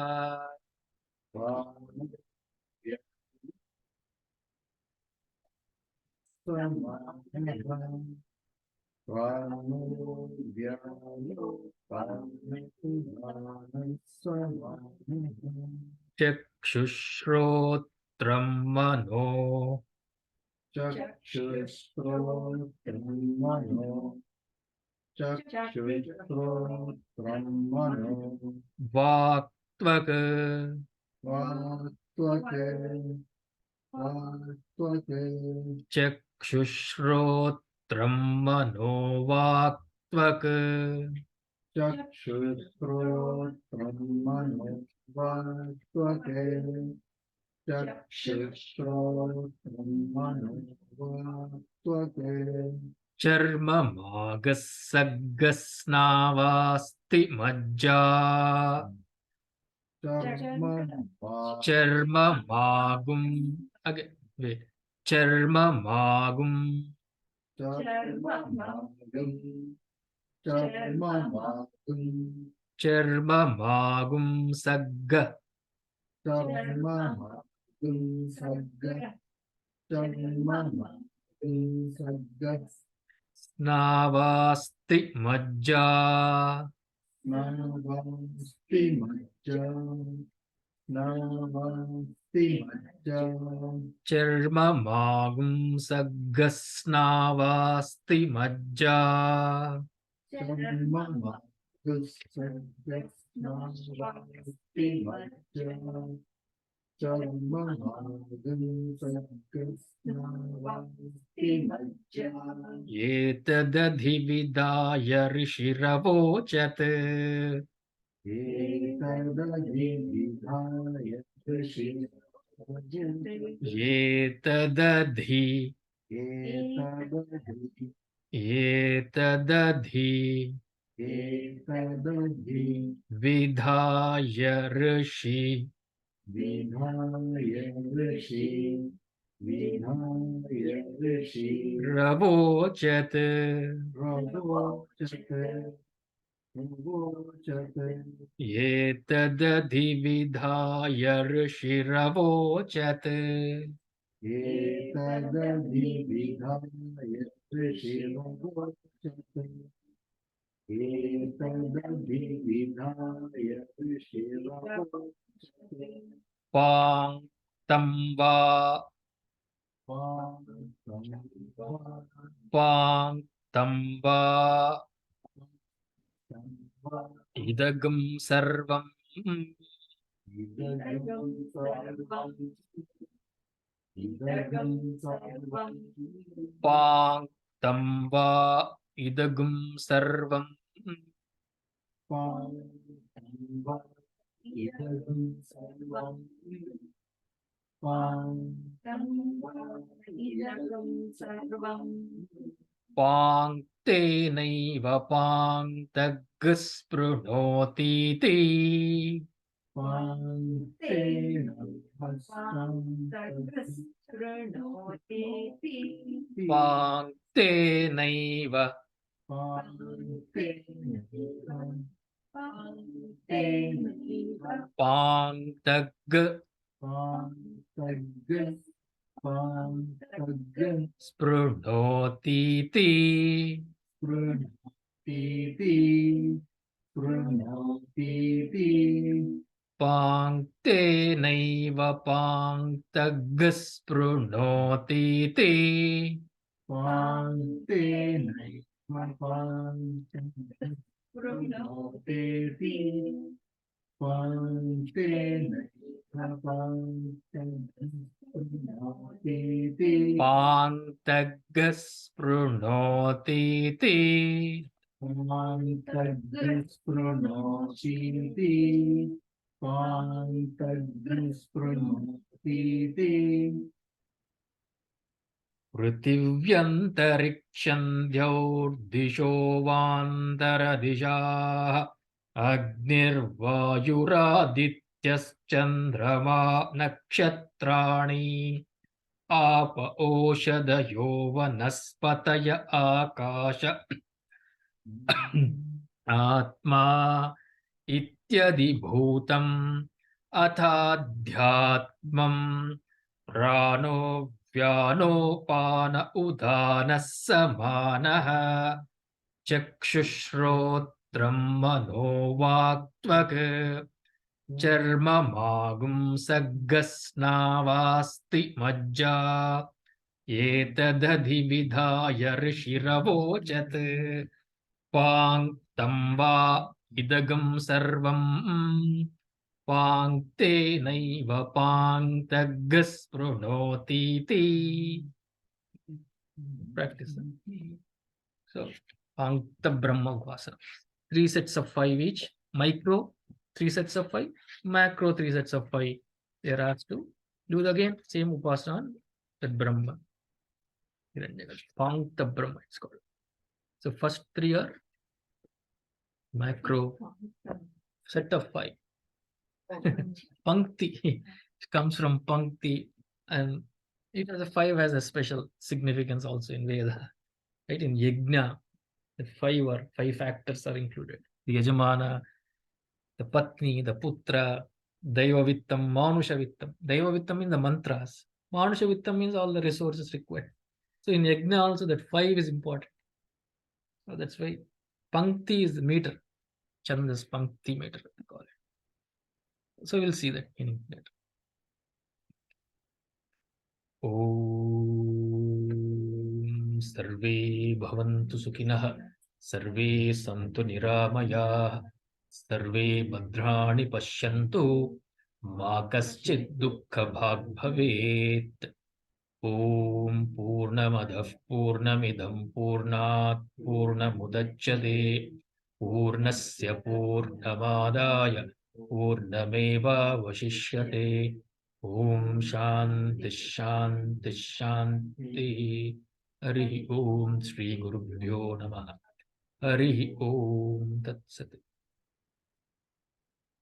Speaker 1: चक्षुश्रोत्रं मनो वाक्त्वक् चक्षुश्रोत्रं मनो वाक्त्वक् चर्म मागसगस्नावास्ति मज्जा चर्म मागुम् again wait चर्म मागुम् चर्म मागुं सग्ग स्नावास्ति मज्जा चर्म मागुं सग्गस्नावास्ति मज्जा एतदधिविधाय ऋषिरवोचत् एतदधि विधाय ऋषि रवोचत् एतदधिविधाय ऋषिरवोचत् पां तं वा पां तं वा इदगं सर्वं पां तं वा इदगं सर्वं पां तेनैव पां तग्स्पृणोतीति पां तेनैव पां तग् स्पृणोतीति पां तेनैव पां तग् स्पृणोतीति पां तग् स्पृणोतीति पृथिव्यन्तरिक्षं द्यौर्दिशो वान्तरदिशाः अग्निर्वायुरादित्यश्चन्द्रमा नक्षत्राणि आप ओषधयो वनस्पतय आकाश आत्मा इत्यधिभूतम् अथाध्यात्मं प्राणो व्यानोपान उदानः समानः चक्षुश्रोत्रं मनोवाक्त्वक् चर्ममागुंसगस्नावास्ति मज्जा एतदधिविधाय ऋषिरवोचत् पाङ्क्तं वा इदगं सर्वं पाङ्क्तेनैव पाङ्क्तगस्पृणोतीति. Practice. So, Pankta Brahma Upasana. 3 sets of 5 each. Micro, 3 sets of 5. Macro, 3 sets of 5. They are asked to do it again. Same Upasana on that Brahma. Pankta Brahma, it's called. So, first 3 are macro, set of 5. Pankti, it comes from Pankti, and it has a 5 has a special significance also in Veda. Right? In Yajna, the 5 factors are included. The Yajamana, the Patni, the Putra, Daivavittam, Manushavittam. Daivavittam means the mantras. Manushavittam means all the resources required. So in Yajna also that 5 is important. So that's why Pankti is the meter. Chandas Pankti meter, we call it. So we'll see that meaning later. Om Sarve Bhavantu Sukhinah Sarve Santu Niramayah Sarve Bhadrani Pashyantu Ma Kaschid Dukkha Bhag Bhavet. Om Purnamadah Purnamidam Purnat Purnamudachyate Purnasya Purnamadaya Purnameva Vashishyate. Om Shanti Shanti Shanti. Hari Om Shri Gurubhyo Namaha. Hari Om Tat Sat.